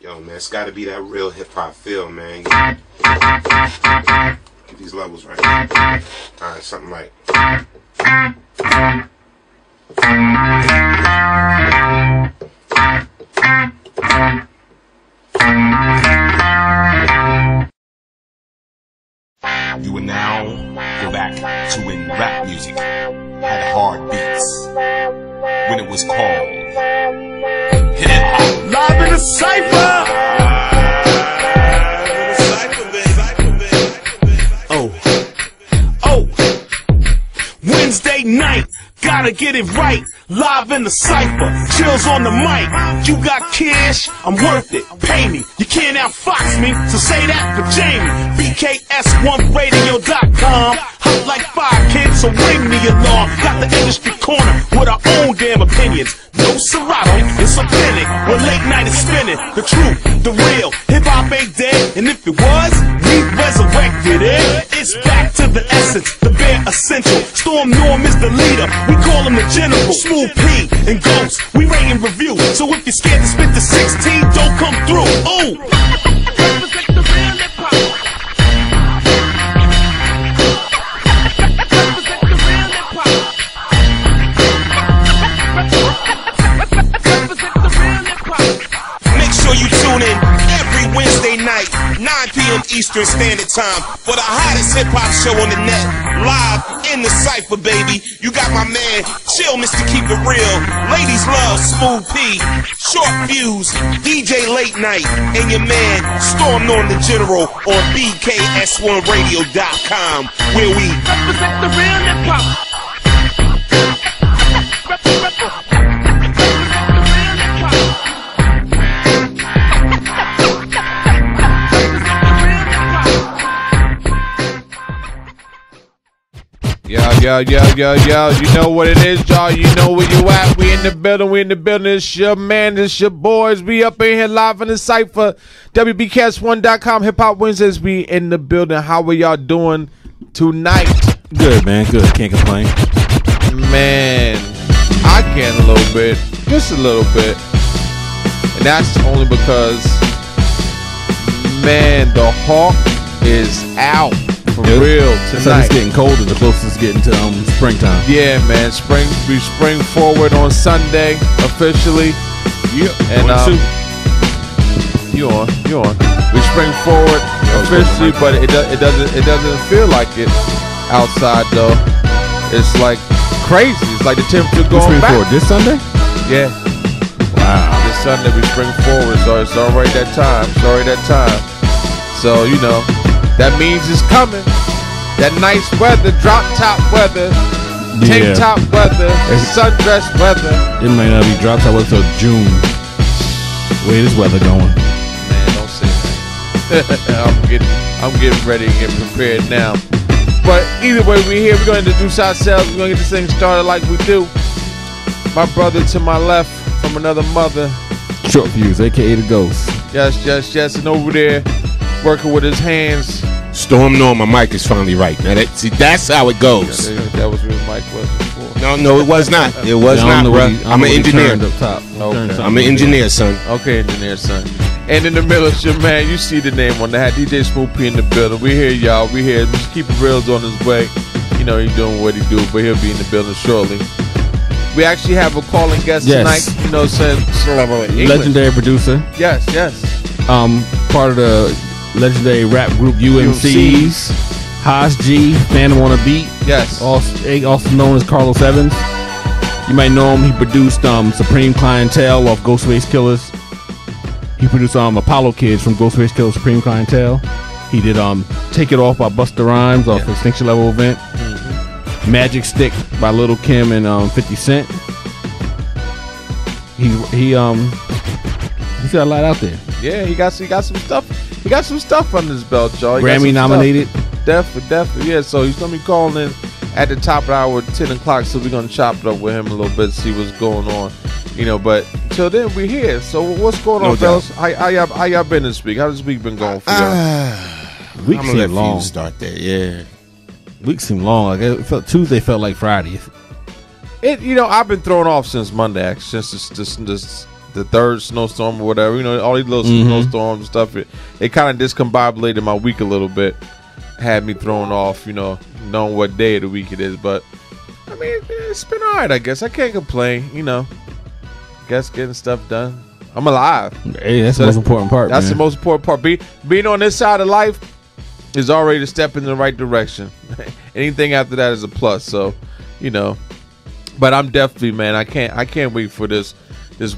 Yo, man, it's got to be that real hip-hop feel, man. Get these levels right. All right, something like... You will now go back to when rap music had hard beats. When it was called hip-hop. Live in the Cipher! Wednesday night, gotta get it right. Live in the Cipher, chills on the mic. You got cash, I'm worth it, pay me. You can't outfox me, so say that for Jamie. BKS1radio.com. Hot like 5 kids, so ring me along. Got the industry corner with our own damn opinions. No Serato, it's authentic. When late night is spinning, the truth, the real. Hip-hop ain't dead, and if it was, we resurrected it. It's back to the essence, the bare essential. Storm Norm is the leader, we call him the general. Smooth P and Ghost, we rate and review. So if you're scared to spit the 16, don't come through. Ooh! Represent the real hip-hop. Represent the real hip-hop. Represent the real hip-hop. Make sure you tune in every Wednesday night, 9 p.m. Eastern Standard Time, for the hottest hip-hop show on the net, live in the Cipher, baby. You got my man, Chill Mr. Keep It Real, Ladies Love, Smooth P, Short Fuse, DJ Late Night, and your man, Storm Norm the General, on BKS1radio.com, where we represent the real hip-hop. Yo, you know what it is, y'all. You know where you at. We in the building. It's your man, it's your boys. We up in here live in the Cipher. WBKS1.com, Hip Hop Wednesdays. We in the building. How are y'all doing tonight? Good, man. Good. Can't complain. Man, I can a little bit. Just a little bit. And that's only because, man, the Hawk is out. For real tonight. It's getting colder the closest it's getting to springtime. Yeah, man. We spring forward on Sunday officially. Yeah. And you on. We spring forward officially, but it doesn't feel like it outside though. It's like crazy. It's like the temperature going back. Forward this Sunday? Yeah. Wow. This Sunday we spring forward, so it's already that time. So you know. That means it's coming. That nice weather, drop top weather, tank top weather, sundress weather. It might not be drop top weather till June. Where is weather going? Man, don't say that. I'm getting ready and getting prepared now. But either way, we're here. We're going to introduce ourselves. We're going to get this thing started like we do. My brother to my left from another mother. Short Fuse, a.k.a. the Ghost. Yes. And over there, working with his hands. Storm Norm, my mic is finally right. Now that's how it goes. Yeah, that was where his mic was before. No, it was not. It was not, bro. I'm an engineer. Okay. I'm an engineer, son. Okay, engineer, son. And in the middle of your man, you see the name on the hat. DJ Smooth P in the building. We here, y'all. We here. Mr. Keep It Real's on his way. You know, he's doing what he do, but he'll be in the building shortly. We actually have a calling guest tonight. You know, saying legendary producer. Yes. Part of the legendary rap group UMCs. Haas G, Phantom on a Beat. Yes. Also known as Carlos Evans. You might know him. He produced Supreme Clientele off Ghostface Killers. He produced Apollo Kids from Ghostface Killers Supreme Clientele. He did Take It Off by Busta Rhymes off Extinction Level Event. Magic Stick by Lil' Kim and 50 Cent. He's got a lot out there. Yeah, he got some stuff. He got some stuff under his belt, y'all. Grammy nominated. Definitely. Yeah, so he's gonna be calling in at the top of the hour, 10 o'clock. So we're gonna chop it up with him a little bit, see what's going on. You know, but until then, we're here. So what's going on, fellas? How y'all been this week? How this week been going for y'all? Week seemed long. Start there, yeah. Week seemed long. Like Tuesday felt like Friday. I've been thrown off since Monday. Since this the third snowstorm or whatever. You know, all these little snowstorms and stuff. It kind of discombobulated my week a little bit. Had me thrown off, you know, knowing what day of the week it is. But I mean, it's been all right, I guess. I can't complain, you know. Guess getting stuff done. I'm alive. Hey, that's the most important part. That's man. the most important part. Being on this side of life is already a step in the right direction. Anything after that is a plus. So, you know. But I'm definitely, man, I can't wait for this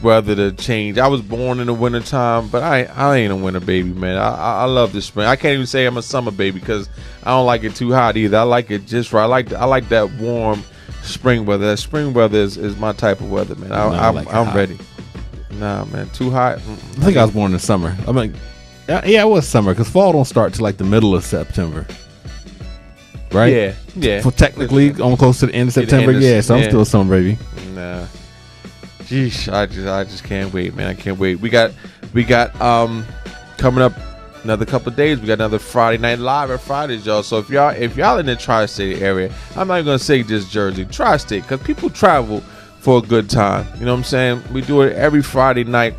weather to change. I was born in the wintertime, but I ain't a winter baby, man. I love the spring. I can't even say I'm a summer baby because I don't like it too hot either. I like it just right. I like that warm spring weather. That spring weather is my type of weather, man. I'm ready. Nah, man, too hot. I think I was born in summer. I mean, yeah, it was summer because fall don't start till like the middle of September, right? Yeah. For technically, almost close to the end of September. So I'm still a summer baby. Nah, jeez, I just can't wait, man. I can't wait. We got coming up another couple of days. We got another Friday Night Live at Fridays, y'all. So if y'all in the tri-state area, I'm not even gonna say just Jersey, tri-state, because people travel for a good time. You know what I'm saying? We do it every Friday night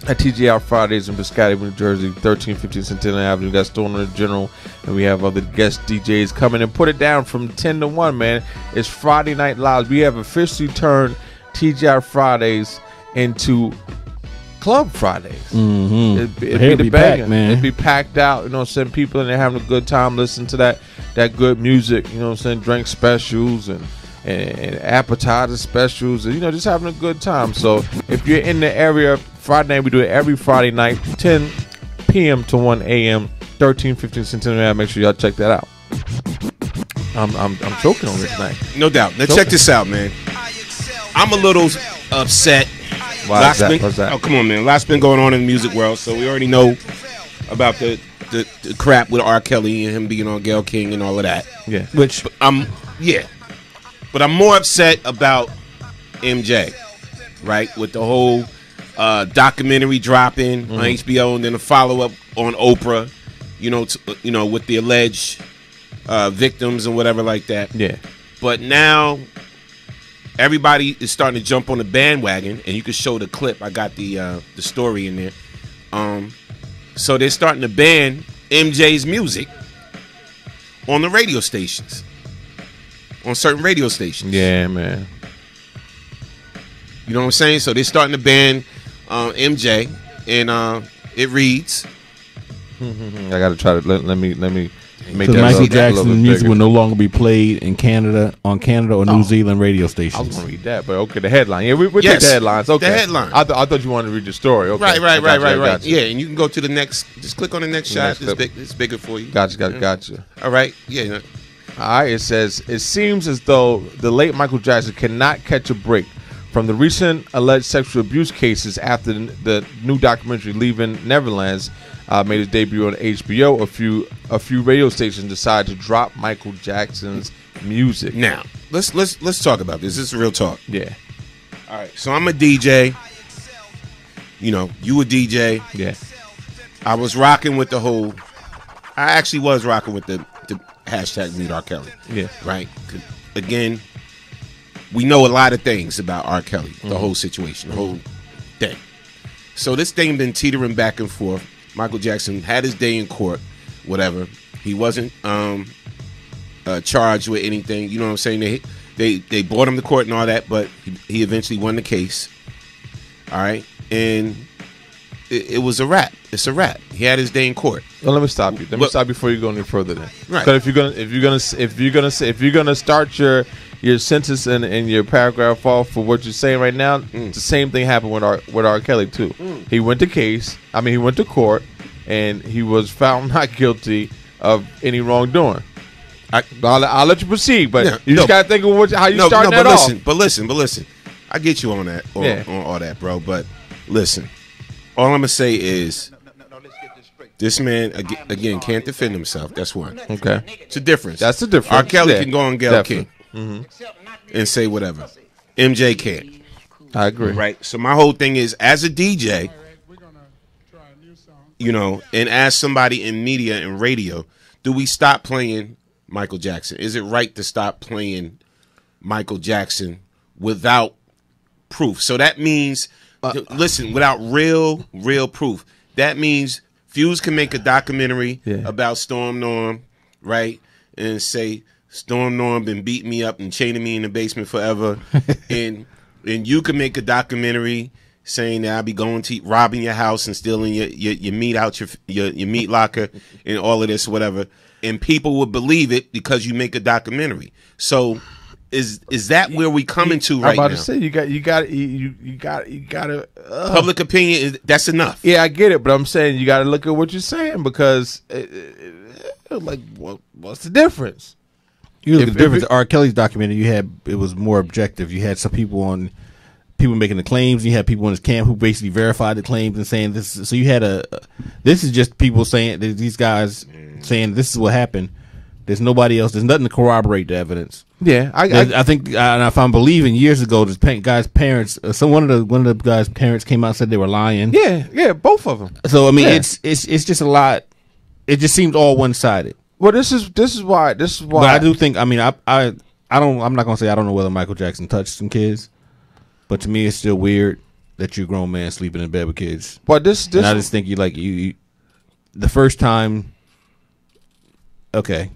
at TGI Fridays in Piscataway, New Jersey, 1315 Centennial Avenue. We got Stoner General, and we have other guest DJs coming and put it down from 10 to 1, man. It's Friday Night Live. We have officially turned TGI Fridays into Club Fridays. It'd be the banger, man. It'd be packed out, you know what I'm saying? People in there having a good time listening to that good music, you know what I'm saying? Drink specials and appetizer specials, and you know, just having a good time. So if you're in the area, Friday night, we do it every Friday night, 10 p.m. to 1 a.m. 1315 Centennial Avenue. Make sure y'all check that out. I'm choking on this tonight. No doubt. Now check this out, man. I'm a little upset. Why is that? What's that? Oh, come on, man. A lot's been going on in the music world, so we already know about the crap with R. Kelly and him being on Gayle King and all of that. Yeah. But I'm more upset about MJ, right? With the whole documentary dropping on HBO and then a follow-up on Oprah, you know, with the alleged victims and whatever like that. Yeah. But now everybody is starting to jump on the bandwagon, and you can show the clip. I got the story in there. So they're starting to ban MJ's music on the radio stations. On certain radio stations. Yeah, man. You know what I'm saying? So they're starting to ban MJ, and it reads. I gotta try to let me make so that Michael a Jackson's little music bigger. will no longer be played in Canada or New Zealand radio I was stations. gonna read that, but okay, the headline. Yeah, we Yes, take the headlines. Okay, the headline. I thought you wanted to read the story. Okay, Right. I got you. Yeah, and you can go to the next. Just click on the next shot. It's bigger for you. Gotcha. All right. Yeah. All right, it says, it seems as though the late Michael Jackson cannot catch a break from the recent alleged sexual abuse cases after the new documentary Leaving Neverlands made its debut on HBO. A few radio stations decided to drop Michael Jackson's music. Now, let's talk about this. This is real talk. Yeah. All right. So I'm a DJ. You know, you a DJ. Yeah. I was rocking with the whole. I actually was rocking with the hashtag Meet R. Kelly. Yeah. Right. Again, we know a lot of things about R. Kelly, the whole situation, the whole thing. So this thing been teetering back and forth. Michael Jackson had his day in court, whatever. He wasn't charged with anything. You know what I'm saying? They brought him to court and all that, but he eventually won the case. All right, and it was a wrap. It's a wrap. He had his day in court. Well, let me stop you. Let me stop before you go any further. Then, right? Because if you're gonna start your sentence and your paragraph off for what you're saying right now, the same thing happened with R. Kelly too. He went to court, and he was found not guilty of any wrongdoing. I'll let you proceed, but you just gotta think of how you starting that off. But listen. I get you on that, on all that, bro. But listen, all I'm gonna say is this man again can't defend himself. That's one. Okay, it's a difference. That's the difference. R. Kelly can go on Gayle King and say whatever. MJ can't. I agree. Right. So my whole thing is, as a DJ, you know, and as somebody in media and radio, do we stop playing Michael Jackson? Is it right to stop playing Michael Jackson without proof? So that means listen, without real proof. That means Fuse can make a documentary about Storm Norm, right? And say Storm Norm been beating me up and chaining me in the basement forever. and you can make a documentary saying that I'll be going to robbing your house and stealing your meat out your meat locker and all of this, whatever. And people would believe it because you make a documentary. So is that where we coming to right now? I'm about to say you got to public opinion. That's enough. Yeah, I get it, but I'm saying you got to look at what you're saying because like what's the difference? You look at the difference. R. Kelly's documentary, it was more objective. You had some people making the claims. You had people in his camp who basically verified the claims and saying this. So you had this is just people saying that these guys saying this is what happened. There's nobody else. There's nothing to corroborate the evidence. Yeah, I'm believing years ago, this guy's parents, one of the guys' parents came out and said they were lying. Yeah, both of them. So I mean, it's just a lot. It just seems all one sided. Well, this is why. But I do think. I mean, I'm not gonna say I don't know whether Michael Jackson touched some kids, but to me, it's still weird that you're a grown man sleeping in bed with kids. But this and I just think you the first time. Okay.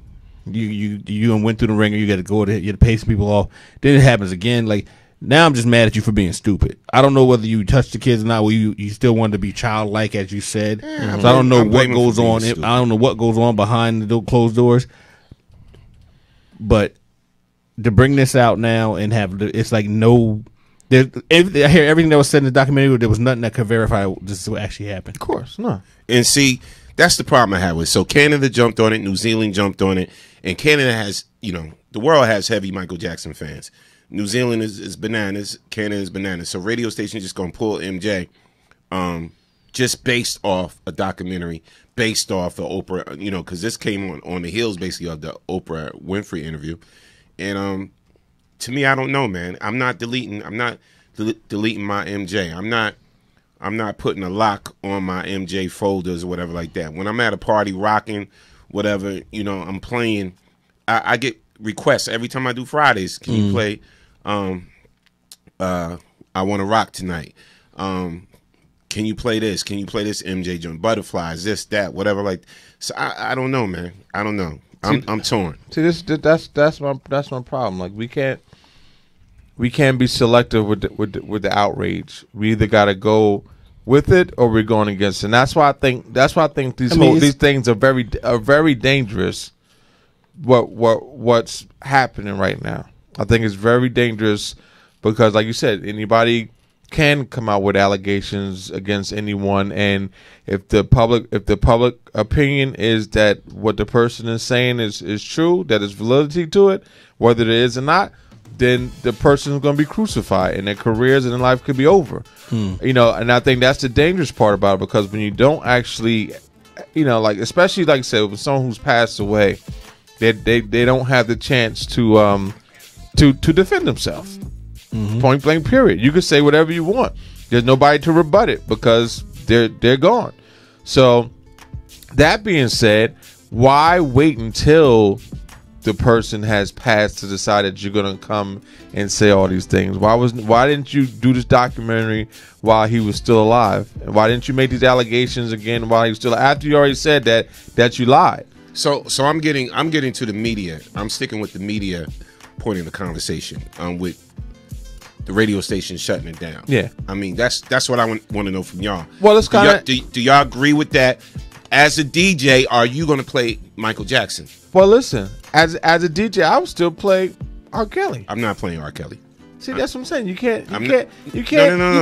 You went through the ringer. You got to go there. You had to pay some people off. Then it happens again. Like now, I'm just mad at you for being stupid. I don't know whether you touched the kids or not. Well, you still wanted to be childlike, as you said. So I don't know what goes on. I don't know what goes on behind the closed doors. But to bring this out now and it's like no. I hear everything that was said in the documentary. There was nothing that could verify this is what actually happened. Of course, no. And see, that's the problem I had with it. So Canada jumped on it. New Zealand jumped on it. And Canada has, the world has heavy Michael Jackson fans. New Zealand is bananas. Canada is bananas. So radio stations just going to pull MJ just based off a documentary, based off the Oprah, because this came on the heels basically of the Oprah Winfrey interview. And to me, I don't know, man. I'm not deleting my MJ. I'm not putting a lock on my MJ folders or whatever like that. When I'm at a party rocking, whatever, I'm playing, I get requests every time I do Fridays. Can you play I Want to Rock Tonight? Can you play this? Can you play this MJ joint? Butterflies, this, that, whatever. Like, so I don't know, man. I don't know. I'm torn. See, that's my problem. Like we can't be selective with the outrage. We either got to go with it or we're going against it. And that's why I think these things are very dangerous. What's happening right now? I think it's very dangerous because, like you said, anybody can come out with allegations against anyone, and if the public opinion is that what the person is saying is true, that there's validity to it, whether it is or not, then the person is going to be crucified and their careers and their life could be over. And I think that's the dangerous part about it, because when you don't actually, like, especially like I said, with someone who's passed away, they don't have the chance to defend themselves. Point blank period. You can say whatever you want. There's nobody to rebut it because they're gone. So that being said, why wait until the person has passed to decide that you're gonna come and say all these things? Why didn't you do this documentary while he was still alive? And why didn't you make these allegations again while he was still, after you already said that you lied? So I'm getting to the media. I'm sticking with the media point of the conversation with the radio station shutting it down. Yeah, I mean that's what I want to know from y'all. Well, it's kind of do y'all agree with that? As a DJ, are you going to play Michael Jackson? Well, listen, as a DJ, I would still play R. Kelly. I'm not playing R. Kelly. See, that's what I'm saying. You can't do that. You can't. I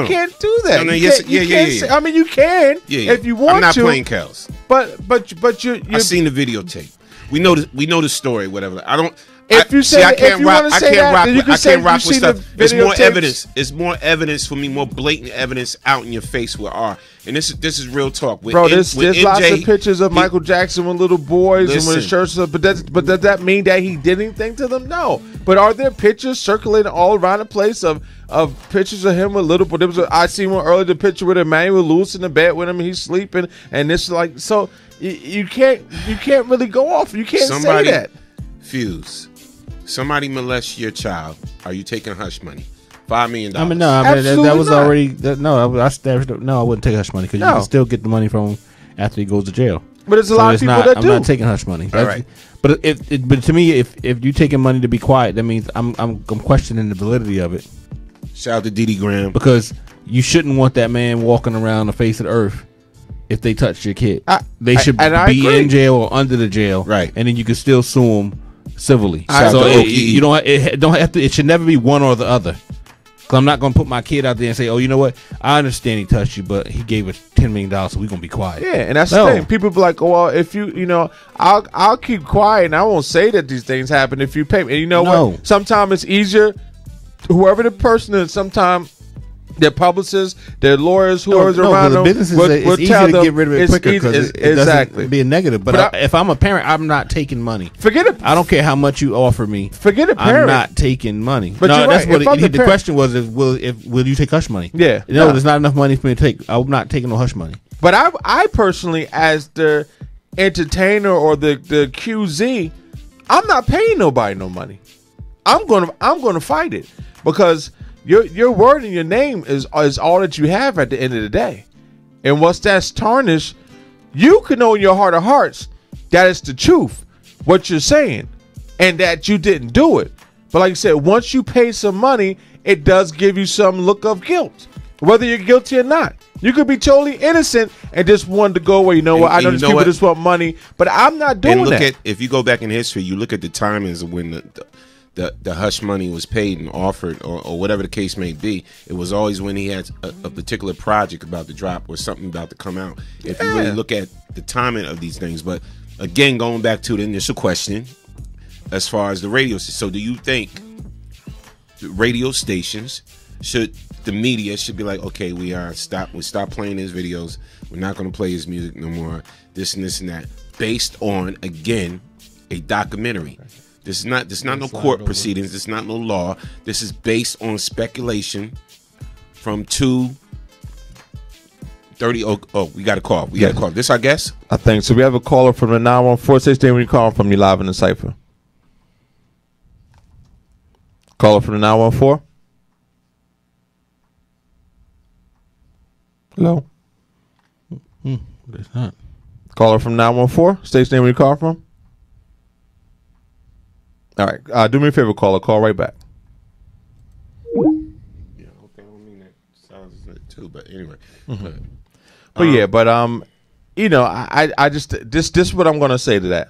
mean, you can if you want to. I'm not playing Kels. But you. I've seen the videotape. We know the story. Whatever. I don't. If you say, I can't rock. I can't rock with stuff. There's more tapes. evidence. It's more evidence for me. More blatant evidence out in your face with R. And this is real talk. Bro, there's lots of pictures of Michael Jackson with little boys and with shirts. But does that mean that he did anything to them? No. But are there pictures circulating all around the place of pictures of him with little boys? I seen one earlier, the picture with Emmanuel Lewis in the bed with him. And he's sleeping, and this like so. You can't really go off. You can't say that. Fuse. Somebody molests your child. Are you taking hush money? $5 million. I mean, no, that was not. already I wouldn't take hush money because you can still get the money from him after he goes to jail. But there's a lot of people that I'm do. not taking hush money. All right. But but to me, if you taking money to be quiet, that means I'm questioning the validity of it. Shout out to Dee Graham. Because you shouldn't want that man walking around the face of the earth if they touch your kid. They should be in jail or under the jail, right? And then you can still sue them civilly. So you don't have to. It should never be one or the other. Cause I'm not gonna put my kid out there and say, "Oh, you know what? I understand he touched you, but he gave us $10 million, so we're gonna be quiet." Yeah, and that's the thing. People be like, "Oh, well, if I'll keep quiet and I won't say that these things happen if you pay me." And you know what? Sometimes it's easier. Whoever the person is, sometimes their publicists, their lawyers, whoever's around them, it's easier to get rid of it quicker because it doesn't be a negative. But if I'm a parent, I'm not taking money. Forget it. I don't care how much you offer me. Forget a parent. I'm not taking money. But no, that's right. what the question was: will you take hush money? Yeah. No, there's not enough money for me to take. I'm not taking no hush money. But I personally, as the entertainer or the QZ, I'm not paying nobody no money. I'm gonna fight it because your word and your name is all that you have at the end of the day. And once that's tarnished, you can know in your heart of hearts that it's the truth, what you're saying, and that you didn't do it. But like you said, once you pay some money, it does give you some look of guilt, whether you're guilty or not. You could be totally innocent and just wanted to go away. You know what? I know these people just want money, but I'm not doing that. If you go back in history, you look at the timings of when the hush money was paid and offered, or whatever the case may be. It was always when he had a particular project about to drop or something about to come out. If you really look at the timing of these things. But again, going back to the initial question, as far as the radio, so do you think the radio stations the media should be like, okay, we stop playing his videos, we're not going to play his music no more, this and this and that, based on, again, a documentary. This is not no court proceedings. This is not no law. This is based on speculation from 2:30. Oh, we got a call. We got a call. This our guest? I think so. We have a caller from the 914. Say where you calling from. You live in the Cipher. Caller from the 914. Hello. It's not. Caller from 914. State name where you call from. All right. Do me a favor, caller. Call right back. Yeah, okay. I don't mean that sounds too, but anyway. Mm-hmm. I just this is what I'm gonna say to that.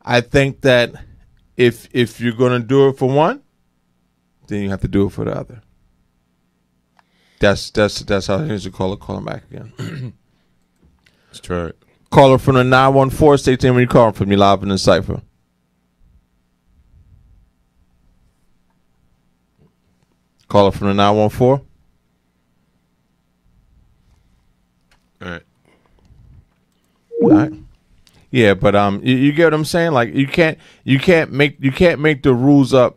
I think that if you're gonna do it for one, then you have to do it for the other. That's how here's the caller calling back again. Let's try it. Caller from the 914. State name where you calling from. You live in the Cipher. Caller from the 914. All right. Yeah, but you get what I'm saying? Like you can't make the rules up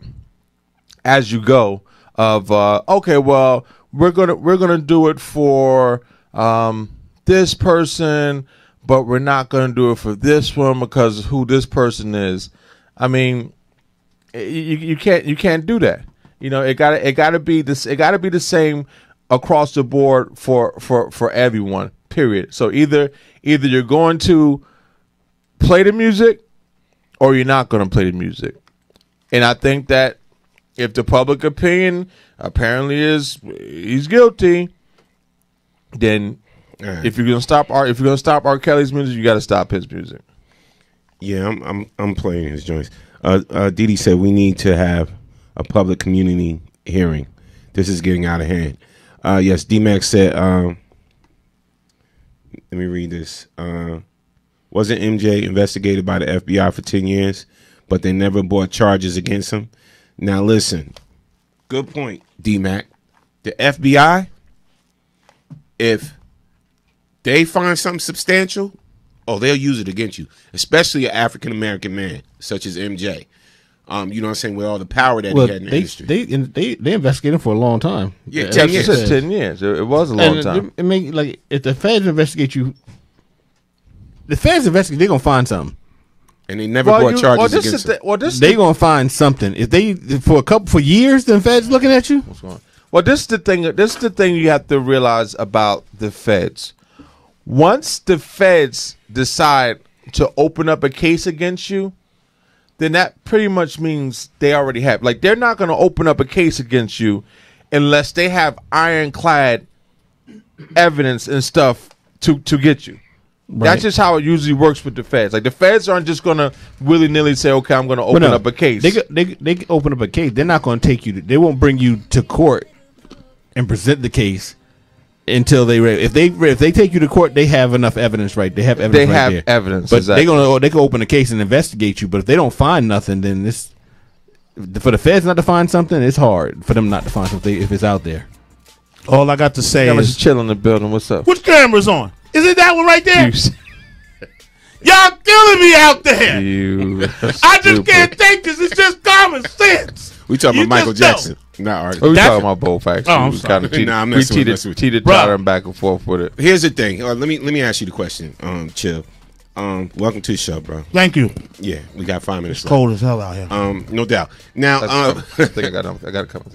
as you go of okay, well, we're gonna do it for this person, but we're not gonna do it for this one because of who this person is. I mean, you can't do that. You know, it gotta be the same across the board for everyone. Period. So either you're going to play the music or you're not going to play the music. And I think that if the public opinion apparently is he's guilty, then if you're gonna stop R. Kelly's music, you got to stop his music. Yeah, I'm playing his joints. Didi said we need to have a public community hearing. This is getting out of hand. Yes, D-Max said, let me read this. Wasn't MJ investigated by the FBI for 10 years, but they never brought charges against him? Now listen, good point, D-Mac. The FBI, if they find something substantial, they'll use it against you, especially an African-American man such as MJ. You know what I'm saying, with all the power that he had in the industry. They investigated him for a long time. Yeah, 10 years. 10 years. It was a long time. If the feds investigate you, they're going to find something. And they never brought charges against him. They're going to find something. If they, for years, the feds looking at you? What's going on? Well, this is the thing. This is the thing you have to realize about the feds. Once the feds decide to open up a case against you, then that pretty much means they already have. Like, they're not going to open up a case against you unless they have ironclad evidence and stuff to get you. Right. That's just how it usually works with the feds. Like, the feds aren't just going to willy-nilly say, okay, I'm going to open up a case. They can open up a case. They're not going to take you. They won't bring you to court and present the case until they if they take you to court, they have enough evidence, right? They have evidence. They have there. Evidence, but exactly. They can open a case and investigate you. But if they don't find nothing, then this for the feds not to find something, it's hard for them not to find something if it's out there. All I got to say is chill in the building. What's up? Which camera's on? Is it that one right there? Y'all killing me out there. I just can't take this. It's just common sense. We talking about Michael Jackson. Not arguing. We talking about both facts. Oh, I'm sorry. We cheated back and forth with it. Here's the thing. Let me ask you the question. Chill. Welcome to the show, bro. Thank you. Yeah, we got 5 minutes. It's cold as hell out here. No doubt. Now, I think I got a couple.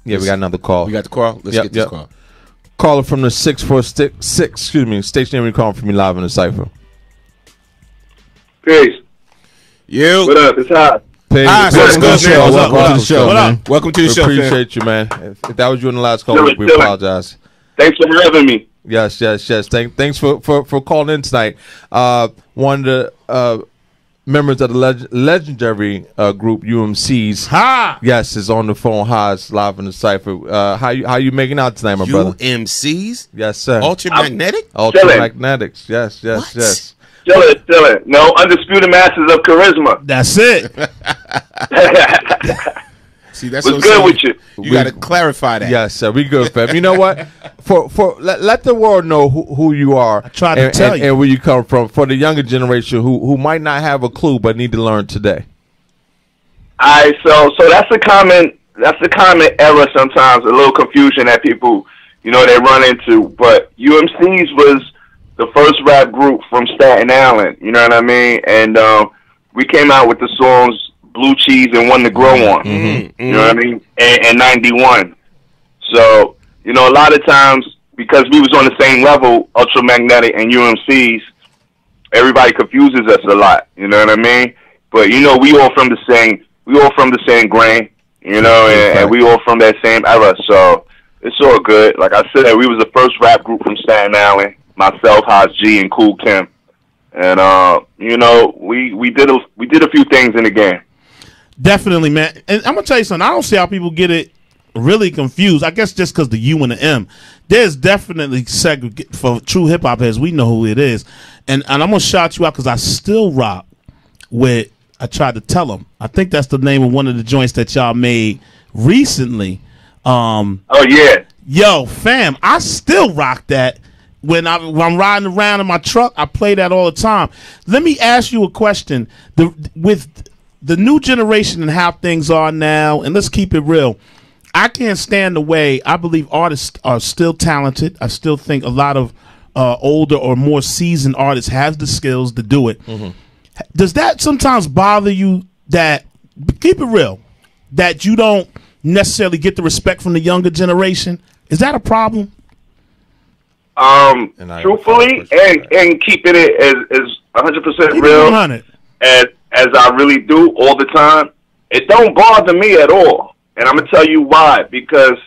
Yeah, we got another call. We got the call. Let's get this call. Caller from the 646. Excuse me. Stationary calling from me live in the Cipher. Peace. You. What up? It's hot. Welcome to the show. Welcome to the show, man. Welcome to the show. Appreciate you, man. If that was you in the last call, we apologize. Thanks for having me. Yes. Thanks for calling in tonight. One of the members of the legendary group UMCs. Ha! Yes, is on the phone. Haas live in the Cipher. How you making out tonight, my brother? UMCs? Yes, sir. Ultramagnetic? Ultramagnetics. Yes. Chillin'. No undisputed masters of charisma. That's it. See, that's what's good with you. You got to clarify that. Yes, sir. We good, fam. You know what? Let the world know who you are. I try to tell you. And where you come from. For the younger generation who might not have a clue but need to learn today. All right, so that's a common error sometimes, a little confusion that people, they run into. But UMCs was the first rap group from Staten Island, you know what I mean? And we came out with the songs Blue Cheese and One to Grow On, you know what I mean? And 91. So, a lot of times, because we was on the same level, Ultramagnetic and UMCs, everybody confuses us a lot, you know what I mean? But, we all from the same grain, and we all from that same era, so it's all good. Like I said, we was the first rap group from Staten Island. Myself, Haas G, and Cool Kim, and we did a few things in the game. Definitely, man. And I'm gonna tell you something. I don't see how people get it really confused. I guess just because the U and the M. There's definitely segregate for true hip hop heads. We know who it is, and I'm gonna shout you out because I still rock with. I tried to tell them. I think that's the name of one of the joints that y'all made recently. Oh yeah, yo, fam, I still rock that. When I'm riding around in my truck, I play that all the time. Let me ask you a question. With the new generation and how things are now, and let's keep it real, I can't stand the way I believe artists are still talented. I still think a lot of older or more seasoned artists have the skills to do it. Does that sometimes bother you that, keep it real, that you don't necessarily get the respect from the younger generation? Is that a problem? Truthfully, and keeping it as 100% real as I really do all the time, it don't bother me at all. And I'm gonna tell you why. Because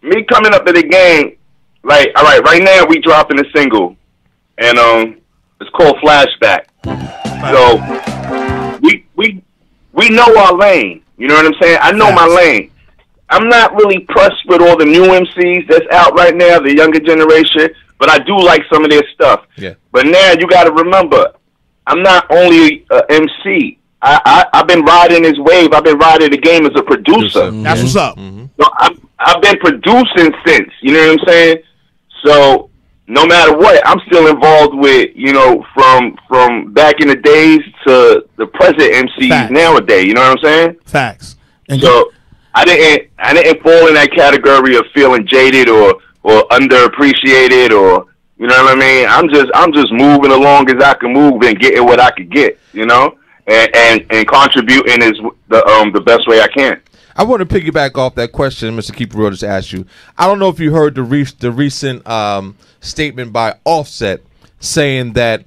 me coming up in the game, like, all right now we dropping a single, and it's called Flashback. So we know our lane. You know what I'm saying? I know my lane. I'm not really pressed with all the new MCs that's out right now, the younger generation, but I do like some of their stuff. Yeah. But now you got to remember, I'm not only an MC. I've been riding this wave. I've been riding the game as a producer. That's what's up. So I've been producing since. You know what I'm saying? So no matter what, I'm still involved with, from back in the days to the present MCs nowadays. You know what I'm saying? Facts. And so I didn't fall in that category of feeling jaded or underappreciated, or you know what I mean. I'm just moving along as I can move and getting what I could get, and contributing is the best way I can. I want to piggyback off that question Mr. Keep It Real just asked you. I don't know if you heard the recent statement by Offset saying that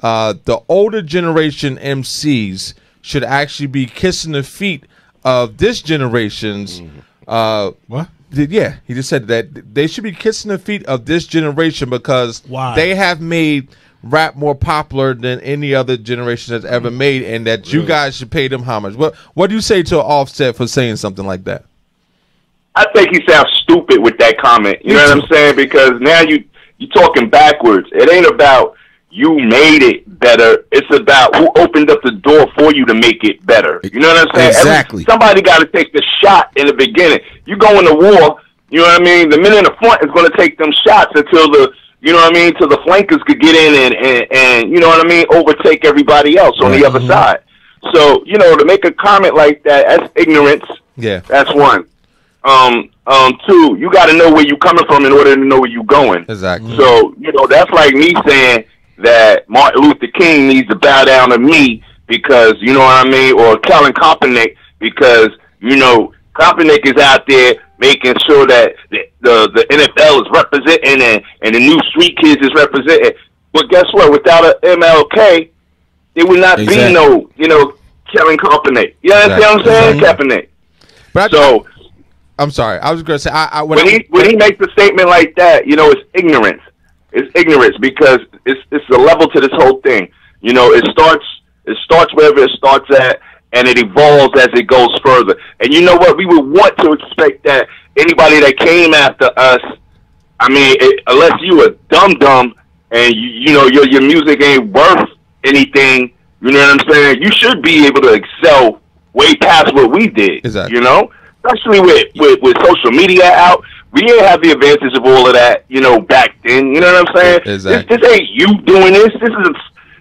the older generation MCs should actually be kissing the feet of this generation's. What? Yeah, he just said that they should be kissing the feet of this generation because they have made rap more popular than any other generation that's ever made, and that you guys should pay them homage. What do you say to Offset for saying something like that? I think he sounds stupid with that comment. You know what I'm saying? Because now you're talking backwards. It ain't about you made it better. It's about who opened up the door for you to make it better. You know what I'm saying? Exactly. Somebody got to take the shot in the beginning. You go into war, you know what I mean? The men in the front is going to take them shots until you know what I mean, till the flankers could get in and you know what I mean, overtake everybody else on the other side. So, you know, to make a comment like that, that's ignorance. Yeah. That's one. Two, you got to know where you're coming from in order to know where you're going. Exactly. So, you know, that's like me saying that Martin Luther King needs to bow down to me because, you know what I mean, or Colin Kaepernick because, you know, Kaepernick is out there making sure that the NFL is representing and the new street kids is representing. But guess what? Without a MLK, it would not be no, you know, Colin Kaepernick. You understand what I'm saying? Kaepernick. But I'm sorry. I was going to say when he makes a statement like that, you know, it's ignorance. It's ignorance because it's a level to this whole thing. You know, it starts wherever it starts at, and it evolves as it goes further. And you know what? We would want to expect that anybody that came after us, I mean, unless you a dumb and you know your music ain't worth anything, you know what I'm saying? You should be able to excel way past what we did. Exactly. You know, especially with social media out. We didn't have the advantage of all of that, you know, back then. You know what I'm saying? Exactly. This ain't you doing this.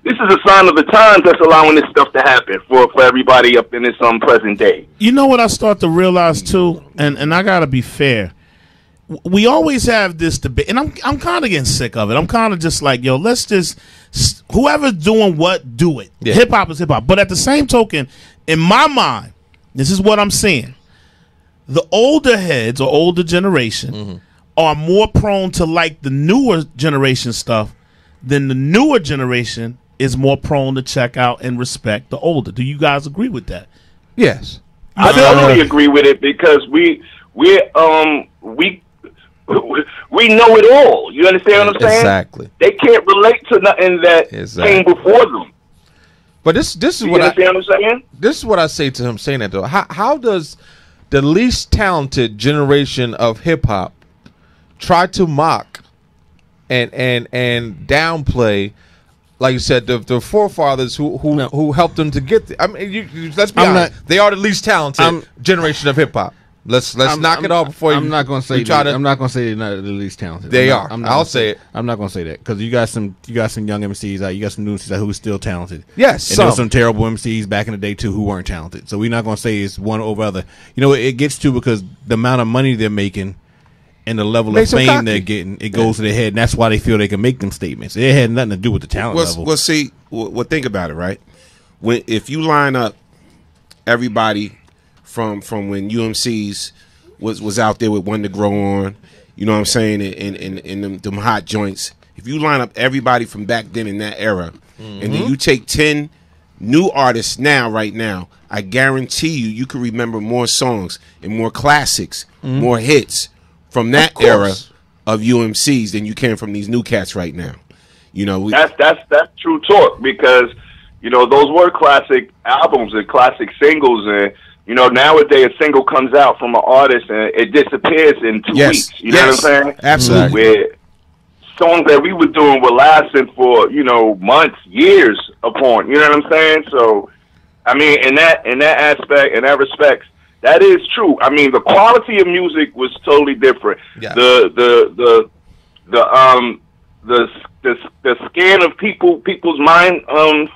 This is a sign of the times that's allowing this stuff to happen for everybody up in this present day. You know what I start to realize too, and I gotta be fair. We always have this debate, and I'm kind of getting sick of it. I'm kind of just like, yo, let's just whoever's doing what, do it. Yeah. Hip hop is hip hop. But at the same token, in my mind, this is what I'm seeing. The older heads or older generation are more prone to like the newer generation stuff than the newer generation is more prone to check out and respect the older. Do you guys agree with that? Yes. I totally agree with it because we know it all. You understand what I'm saying? Exactly. They can't relate to nothing that came before them. But this is you what understand what I'm saying? This is what I say to him saying that though. How does the least talented generation of hip hop try to mock and downplay, like you said, the forefathers who helped them to get there? I mean, let's be honest. They are the least talented generation of hip hop. Let's knock it off before you. I'm not going to say that. I'm not going to say they're not the least talented. They are. I'll say it. I'm not going to say that because you got some young MCs out. You got some new MCs out who are still talented. Yes, and there were some terrible MCs back in the day too who weren't talented. So we're not going to say it's one over other. You know, it gets to because the amount of money they're making and the level of fame they're getting, it goes to their head, and that's why they feel they can make them statements. It had nothing to do with the talent level. Well, see, think about it, right? If you line up everybody from when UMCs was out there with One to Grow On, you know what I'm saying, in them hot joints. If you line up everybody from back then in that era, and then you take 10 new artists right now, I guarantee you can remember more songs and more classics, more hits from that era of UMCs than you can from these new cats right now. You know, that's true talk because you know those were classic albums and classic singles and. You know, nowadays a single comes out from an artist and it disappears in 2 weeks. You know what I'm saying? Absolutely. Where songs that we were doing were lasting for, you know, months, years upon. You know what I'm saying? So, I mean, in that aspect, in that respect, that is true. I mean, the quality of music was totally different. Yeah. The scan of people's mind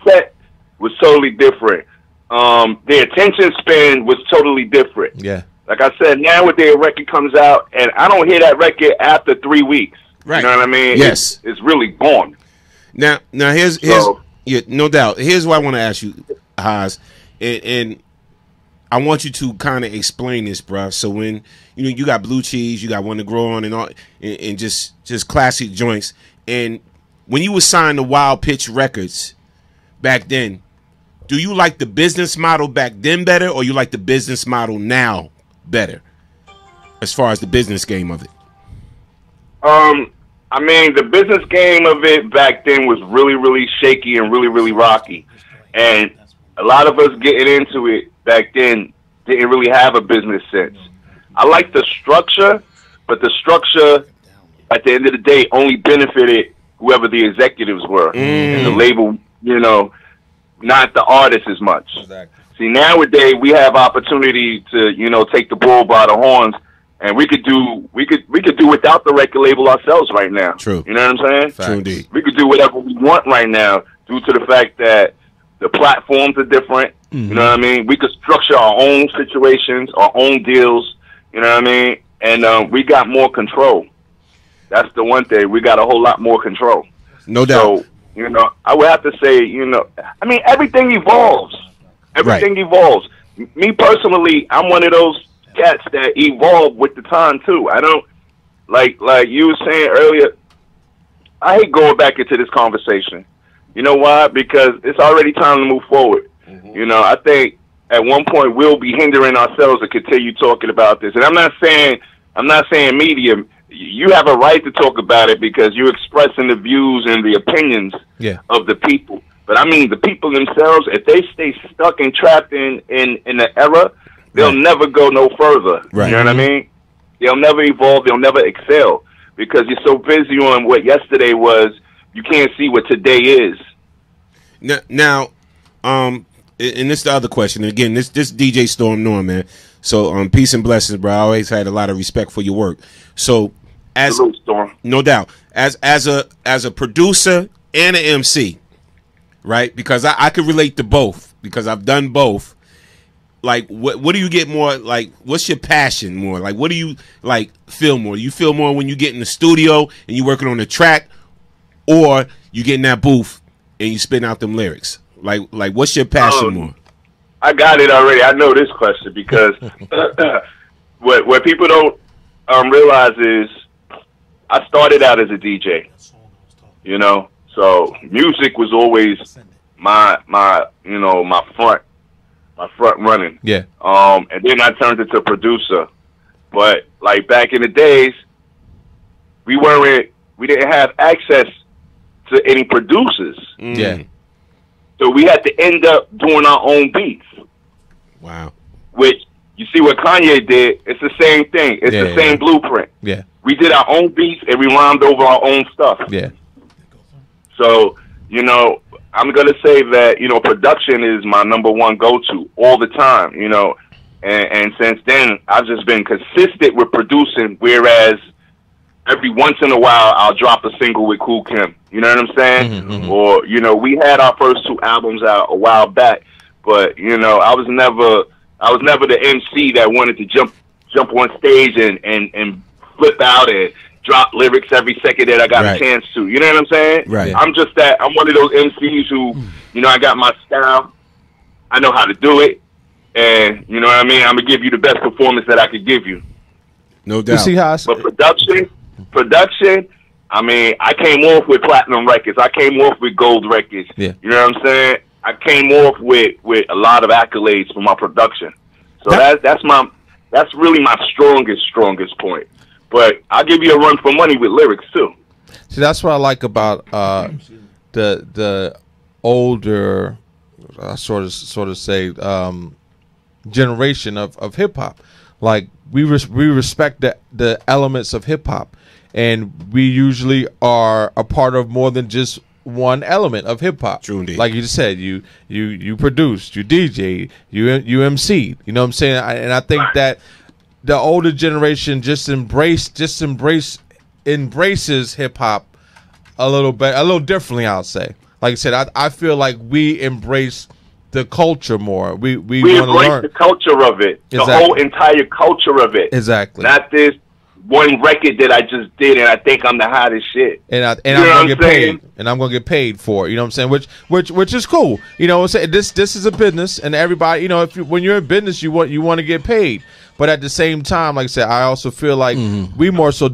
set was totally different. Their attention span was totally different. Yeah. Like I said, nowadays a record comes out, and I don't hear that record after 3 weeks. Right. You know what I mean? Yes. It's really gone. Now here's yeah, no doubt. Here's what I want to ask you, Haas, and I want you to kind of explain this, bruh. So when you got Blue Cheese, you got One to Grow On, and all, and just classic joints. And when you were signed to Wild Pitch Records back then, do you like the business model back then better, or you like the business model now better, as far as the business game of it? I mean, the business game of it back then was really, really shaky and really, really rocky. And a lot of us getting into it back then didn't really have a business sense. I like the structure, but the structure, at the end of the day, only benefited whoever the executives were. And the label, not the artist as much. Exactly. See, nowadays, we have opportunity to, take the bull by the horns. And we could do without the record label ourselves right now. True. You know what I'm saying? True indeed. We could do whatever we want right now due to the fact that the platforms are different. You know what I mean? We could structure our own situations, our own deals. You know what I mean? And we got more control. That's the one thing. We got a whole lot more control. No doubt. So, I would have to say, I mean, everything evolves. Everything evolves. Me personally, I'm one of those cats that evolve with the time too. I don't like you were saying earlier. I hate going back into this conversation. You know why? Because it's already time to move forward. I think at one point we'll be hindering ourselves to continue talking about this. And I'm not saying media. You have a right to talk about it because you're expressing the views and the opinions of the people. But I mean, the people themselves, if they stay stuck and trapped in the era, they'll never go no further. Right. You know what I mean? They'll never evolve. They'll never excel because you're so busy on what yesterday was. You can't see what today is. Now, and this is the other question. And again, this DJ Storm Norm, man. So, peace and blessings, bro. I always had a lot of respect for your work. So, Salute, Storm. No doubt, as a producer and an MC, right? Because I could relate to both because I've done both. Like, what do you get more, like, what's your passion more? Like, what do you, like, feel more? You feel more when you get in the studio and you working on the track, or you get in that booth and you spitting out them lyrics? Like what's your passion more? I got it already. I know this question because what people don't realize is I started out as a DJ, so music was always my front running. Yeah. And then I turned into producer. But like back in the days, we didn't have access to any producers. Yeah. So we had to end up doing our own beats. Wow. Which you see what Kanye did, it's the same thing. It's the same blueprint. Yeah. We did our own beats and we rhymed over our own stuff. Yeah. So, I'm going to say that, production is my number one go-to all the time, and since then, I've just been consistent with producing, whereas every once in a while, I'll drop a single with Kool Kim, you know what I'm saying? Or, we had our first 2 albums out a while back, but, I was never the MC that wanted to jump on stage and flip out and drop lyrics every second that I got a chance to. You know what I'm saying? Right. I'm one of those MCs who, I got my style. I know how to do it. And, you know what I mean? I'm going to give you the best performance that I could give you. No doubt. You see how but production, I mean, I came off with platinum records. I came off with gold records. Yeah. You know what I'm saying? I came off with a lot of accolades for my production. So that's really my strongest point. But I'll give you a run for money with lyrics too. See, that's what I like about the older, sort of say, generation of hip hop. Like we respect the elements of hip hop, and we usually are a part of more than just one element of hip hop. True indeed. Like you just said, you produced, you DJ, you MC. You know what I'm saying? And I think that the older generation just embraces hip hop a little differently. I'll say. Like I said, I feel like we embrace the culture more. We want to learn the culture of it, exactly. The whole entire culture of it. Exactly. Not this one record that I just did, and I think I'm the hottest shit. And I'm gonna get paid, and I'm gonna get paid for it. You know what I'm saying? Which is cool. You know what I'm saying? This is a business, and everybody, you know, when you're in business, you want to get paid. But at the same time, like I said, I also feel like we more so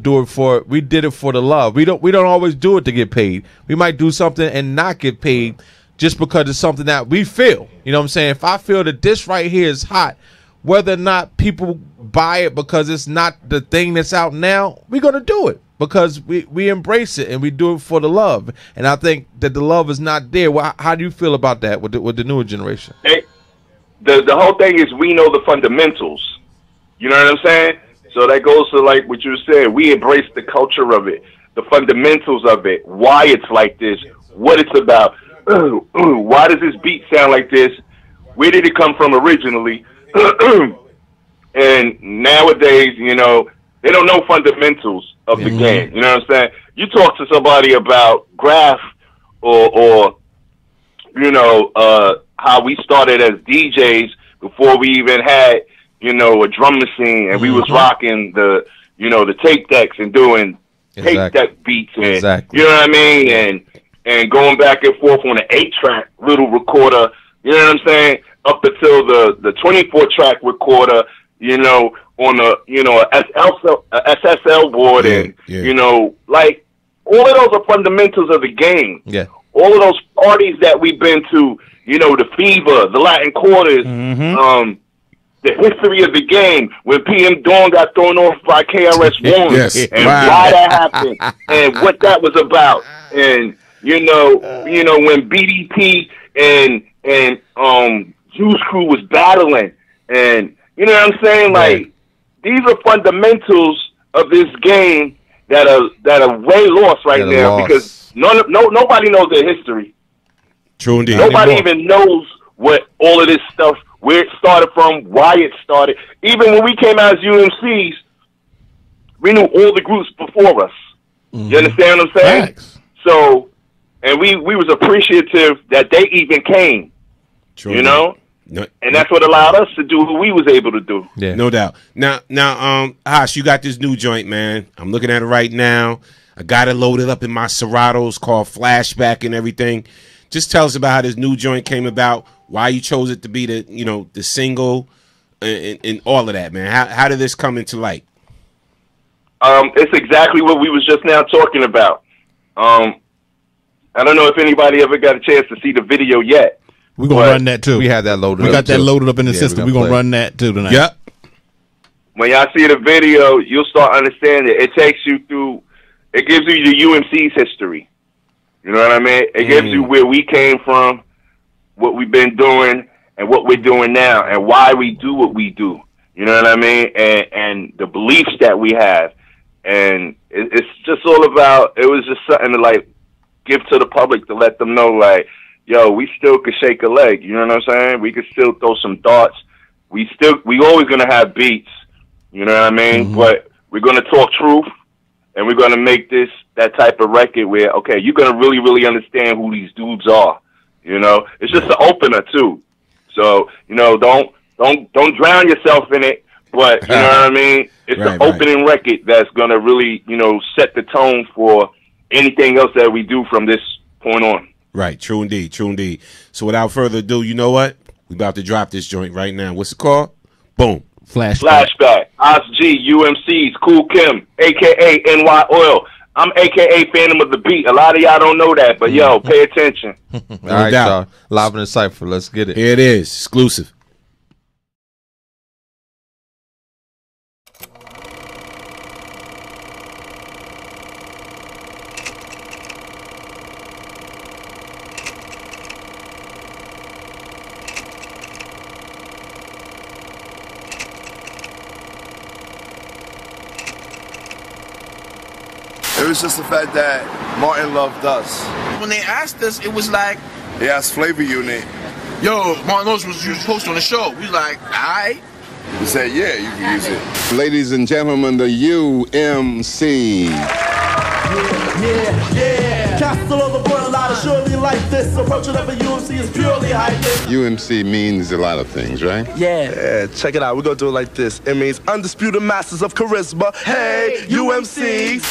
we did it for the love. We don't always do it to get paid. We might do something and not get paid just because it's something that we feel. You know what I'm saying? If I feel that this right here is hot, whether or not people buy it because it's not the thing that's out now, we're going to do it because we embrace it and we do it for the love. And I think that the love is not there. Well, how do you feel about that with the newer generation? The whole thing is we know the fundamentals. You know what I'm saying? So that goes to like what you said. We embrace the culture of it, the fundamentals of it, why it's like this, what it's about. Why does this beat sound like this? Where did it come from originally? And nowadays, you know, they don't know fundamentals of the game. You know what I'm saying? You talk to somebody about graph or you know, how we started as DJs before we even had, you know, a drum machine, and we was rocking the, you know, the tape decks and doing tape deck beats, and you know what I mean, and going back and forth on an 8-track little recorder, you know what I'm saying, up until the 24-track recorder, you know, on a, you know, a SSL board, and you know, like all of those are fundamentals of the game. Yeah, all of those parties that we've been to, you know, the Fever, the Latin Quarters, the history of the game, when PM Dawn got thrown off by KRS-One, and why that happened, and what that was about, and you know when BDP and Juice Crew was battling, and you know what I'm saying, like these are fundamentals of this game that are way lost right now because nobody knows their history. True indeed. Nobody even knows what all of this stuff, where it started from, why it started. Even when we came out as UMCs, we knew all the groups before us. You understand what I'm saying? Thanks. So, and we was appreciative that they even came. True. You know? And that's what allowed us to do what we was able to do. Yeah. No doubt. Now, Hash, you got this new joint, man. I'm looking at it right now. I got it loaded up in my Seratos called Flashback and everything. Just tell us about how this new joint came about, why you chose it to be the, you know, the single, and all of that, man. How did this come into light? It's exactly what we was just now talking about. I don't know if anybody ever got a chance to see the video yet. We're going to run that too. We had that loaded up. We got that loaded up in the system. We're going to run that too tonight. Yep. When y'all see the video, you'll start understanding. It takes you through, it gives you the UMC's history. You know what I mean? It gives you where we came from, what we've been doing, and what we're doing now, and why we do what we do. You know what I mean? And the beliefs that we have. And it's just all about, it was just something to, like, give to the public to let them know, like, yo, we still could shake a leg. You know what I'm saying? We could still throw some darts. We always going to have beats. You know what I mean? But we're going to talk truth, and we're going to make this that type of record where, okay, you're going to really, really understand who these dudes are. You know? It's just an opener, too. So, you know, don't drown yourself in it, but, you know what I mean? It's an opening record that's going to really, you know, set the tone for anything else that we do from this point on. Right. True indeed. True indeed. So without further ado, you know what? We about to drop this joint right now. What's it called? Boom. Flashback. OSG, UMCs, Cool Kim, a.k.a. NY Oil. I'm a.k.a. Phantom of the Beat. A lot of y'all don't know that, but yo, pay attention. All right, y'all. Live in the Cipher. Let's get it. Here it is. Exclusive. It was just the fact that Martin loved us. When they asked us, it was like, he asked Flavor Unit, yo, Martin Lawrence was posted on the show. We was like, alright. He said, yeah, you can use it. Ladies and gentlemen, the UMC. Yeah. Castle of the world, a lot of surely like this. Approaching up a UMC is purely hype. UMC means a lot of things, right? Yeah, check it out. We're gonna do it like this. It means undisputed masters of charisma. Hey, UMCs.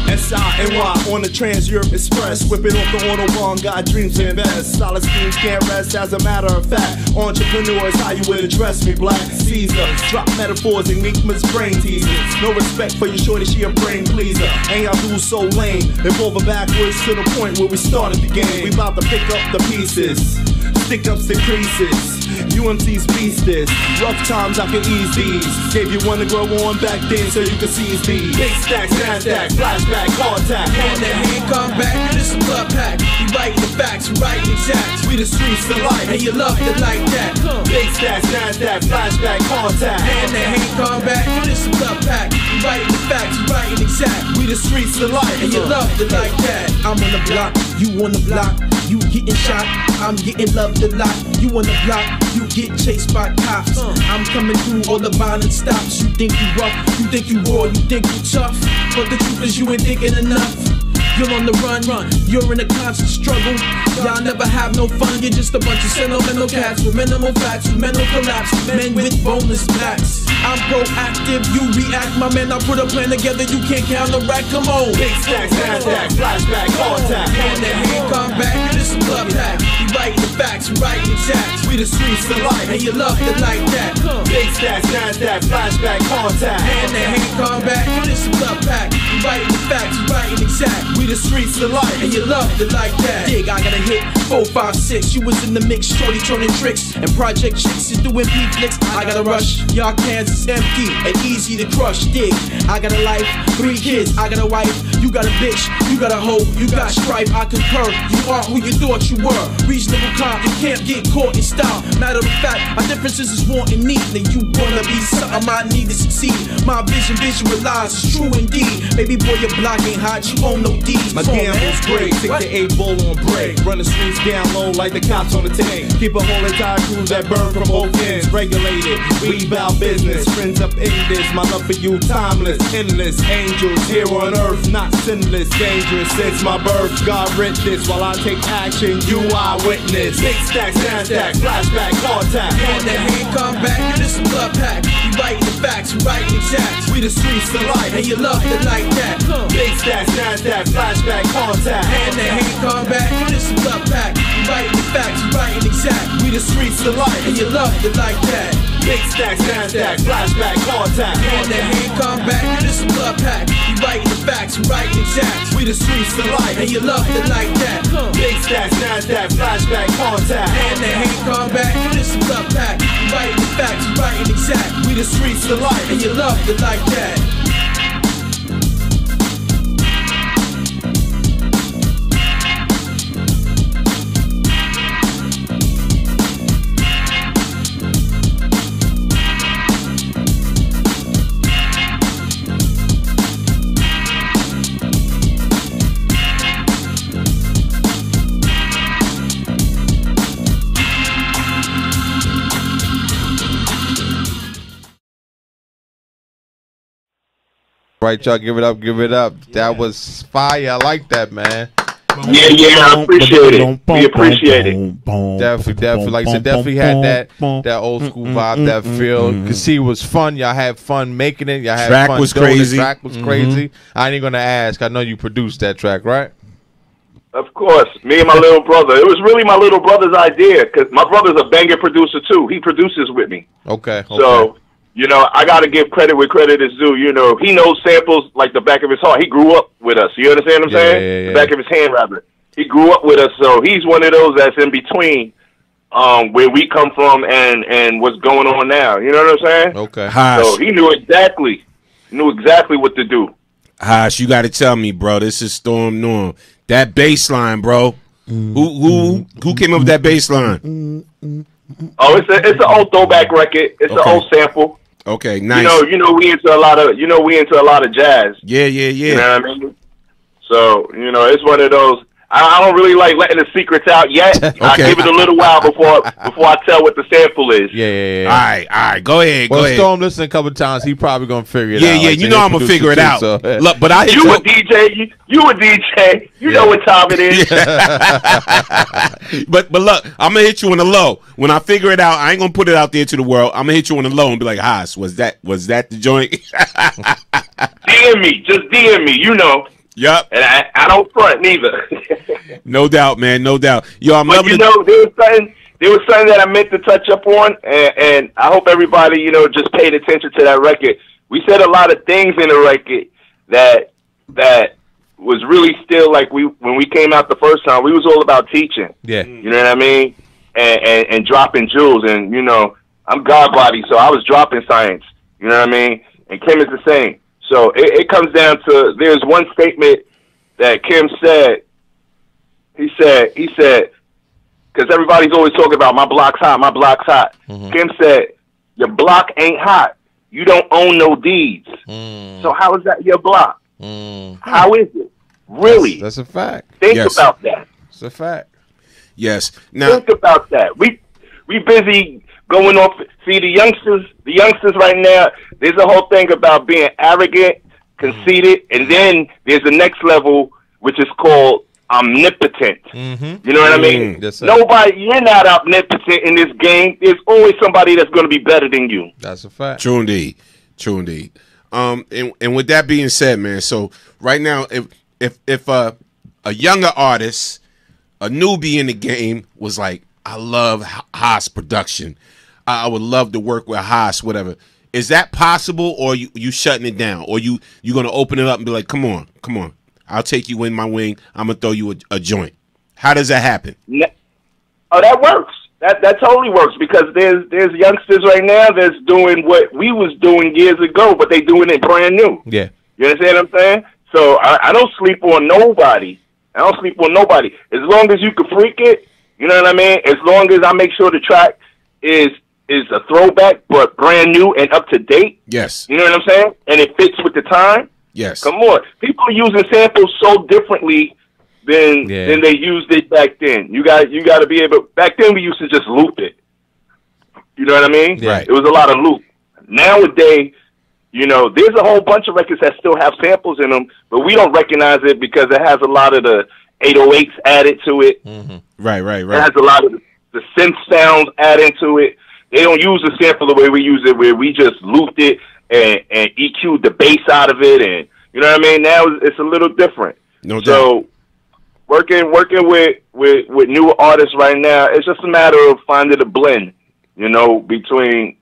S-I-N-Y on the Trans-Europe Express. Whipping off the Autobahn, got dreams to invest. Solid schemes can't rest, as a matter of fact. Entrepreneurs, how you would address me, Black Caesar. Drop metaphors, enigmas, brain teasers. No respect for your shorty, she a brain pleaser. Ain't y'all do so lame. Evolving backwards to the point where we started the game. We about to pick up the pieces. Stick ups and creases. UMC's beast this. Rough times I can ease these. Gave you one to grow on back then so you can seize these. Big stacks, NASDAQ, flashback, contact. On that hand, come back, this is blood pack. You writing the facts, you writing exacts. We the streets to life, And you love it like that. Big stacks, NASDAQ, flashback, contact. On that hand, come back, this is blood pack. You writing the facts, you writing exact. We the streets to life, And you love it like that. I'm on the block, you on the block. You getting shot, I'm getting loved a lot. You on the block, you get chased by cops. I'm coming through, all the violence stops. You think you rough, you think you raw, you think you tough. But the truth is you ain't thinking enough. You're on the run, you're in a constant struggle. Y'all never have no fun, you're just a bunch of sentimental cats with minimal facts, with mental collapse, men with boneless backs. I'm proactive, you react, my man, I put a plan together, you can't counteract, come on. Big stacks, NASDAQ, flashback, contact. On that hand, come back, this is blood pack. You writing the facts, you writing exacts. We the streets to life, And you love it like that. Big stacks, NASDAQ, flashback, contact. On that hand, come back, this is blood pack. You writing the facts, you writing exact. We the streets to life, And you loved it like that. Dig, I got a hit, 4, 5, 6. You was in the mix, shorty turning tricks. And Project Chicks is doing beat flicks. I got a rush, y'all cans is empty and easy to crush. Dig, I got a life, 3 kids, I got a wife. You got a bitch, you got a hoe, you got stripe. I concur, you are who you thought you were. Reasonable calm, you can't get caught in style. Matter of fact, our differences is wanting neatly. You wanna be something I need to succeed. My vision visualized is true indeed. Baby boy, your block ain't hot, you own no D's. my gamble's great, take the 8 bull on break. Run the streets down low like the cops on the tank. Keep a whole entire crew that burn from both ends. Regulated, we bout business. Friends up in this, my love for you timeless, endless. Angels here on earth, not sinless. Dangerous since my birth, God writ this. While I take action, you eyewitness. Big stacks, NASDAQ, flashback, contact. On that hand, come back, this is blood pack. You writing the facts, you writing exacts. We the streets to life, And you loved it like that. Big stacks, NASDAQ, flashback, contact. On that hand, come back, this is blood pack. You writing the facts, you writing exact. We the streets to life, And you loved it like that. big stacks, NASDAQ, flashback, contact. On that hand, come back, this is blood pack. You writing the facts, you writing exacts. We the streets to life, And you loved it like that. big stacks, NASDAQ, flashback, contact. On that hand, come back, this is blood pack. You writing the facts, you writing exact. We the streets to life, And you loved it like that. Right, y'all, give it up, give it up. That was fire. I like that, man. Yeah, I appreciate it. We appreciate it. Definitely. Like I said, definitely had that old school vibe, that feel. Could see it was fun. Y'all had fun making it. Y'all had Track fun was doing crazy. it. Track was crazy. I ain't gonna ask. I know you produced that track, right? Of course, me and my little brother. It was really my little brother's idea because my brother's a banger producer too. He produces with me. Okay. So, you know, I got to give credit where credit is due. You know, he knows samples like the back of his heart. He grew up with us. You understand what I'm saying? Yeah. The back of his hand, rather. He grew up with us, so he's one of those that's in between where we come from and what's going on now. You know what I'm saying? Okay. So he knew exactly what to do. Hash, you got to tell me, bro. This is Storm Norm. That bass line, bro. Who came up with that bass line? Oh, it's an old throwback record. It's an old sample. Okay, nice. You know, we into a lot of jazz. Yeah. You know what I mean? So, you know, it's one of those. I don't really like letting the secrets out yet. I give it a little while before I tell what the sample is. Yeah. All right. Go ahead. Well, Storm listened a couple of times. He probably gonna figure it out. Yeah. Like, You know I'm gonna figure it out. So. Look, but I hit You a DJ. You a DJ. You know what time it is. but look, I'm gonna hit you on the low. When I figure it out, I ain't gonna put it out there to the world. I'm gonna hit you on the low and be like, Haas, was that the joint? DM me. Just DM me. You know. Yep. And I don't front neither. No doubt, man. No doubt. Yo, I'm loving there was something that I meant to touch up on, and I hope everybody, just paid attention to that record. We said a lot of things in the record that was really still like when we came out the first time, we was all about teaching. Yeah. You know what I mean? And dropping jewels, and I'm God body, so I was dropping science. You know what I mean? And Kim is the same. So it comes down to, there's one statement that Kim said. He said, because everybody's always talking about my block's hot, my block's hot. Mm-hmm. Kim said, your block ain't hot. You don't own no deeds. So how is that your block? How is it? Really? That's a fact. Think about that. It's a fact. Yes. Now think about that. We busy going off. See, the youngsters right now, there's a whole thing about being arrogant, conceited, and then there's the next level, which is called omnipotent. You know what I mean? You're not omnipotent in this game. There's always somebody that's going to be better than you. That's a fact. True indeed. And with that being said, man, so right now, if a younger artist, a newbie in the game, was like, I love Haas production, I would love to work with Haas, whatever. Is that possible, or you shutting it down, or you gonna open it up and be like, come on, I'll take you in my wing, I'm gonna throw you a joint? How does that happen? Oh, that works. That totally works, because there's youngsters right now that's doing what we was doing years ago, but they doing it brand new. Yeah. You understand what I'm saying? So I don't sleep on nobody. As long as you can freak it, you know what I mean? As long as I make sure the track is a throwback, but brand new and up to date. Yes. You know what I'm saying? And it fits with the time. Yes. Come on. People are using samples so differently than they used it back then. You got to be able. Back then we used to just loop it. You know what I mean? Right. It was a lot of loop. Nowadays, there's a whole bunch of records that still have samples in them, but we don't recognize it because it has a lot of the 808s added to it. Mm-hmm. Right. It has a lot of the synth sounds added to it. They don't use the sample the way we use it, where we just looped it and EQ'd the bass out of it, and you know what I mean. Now it's a little different. No doubt. So working with new artists right now, it's just a matter of finding a blend, between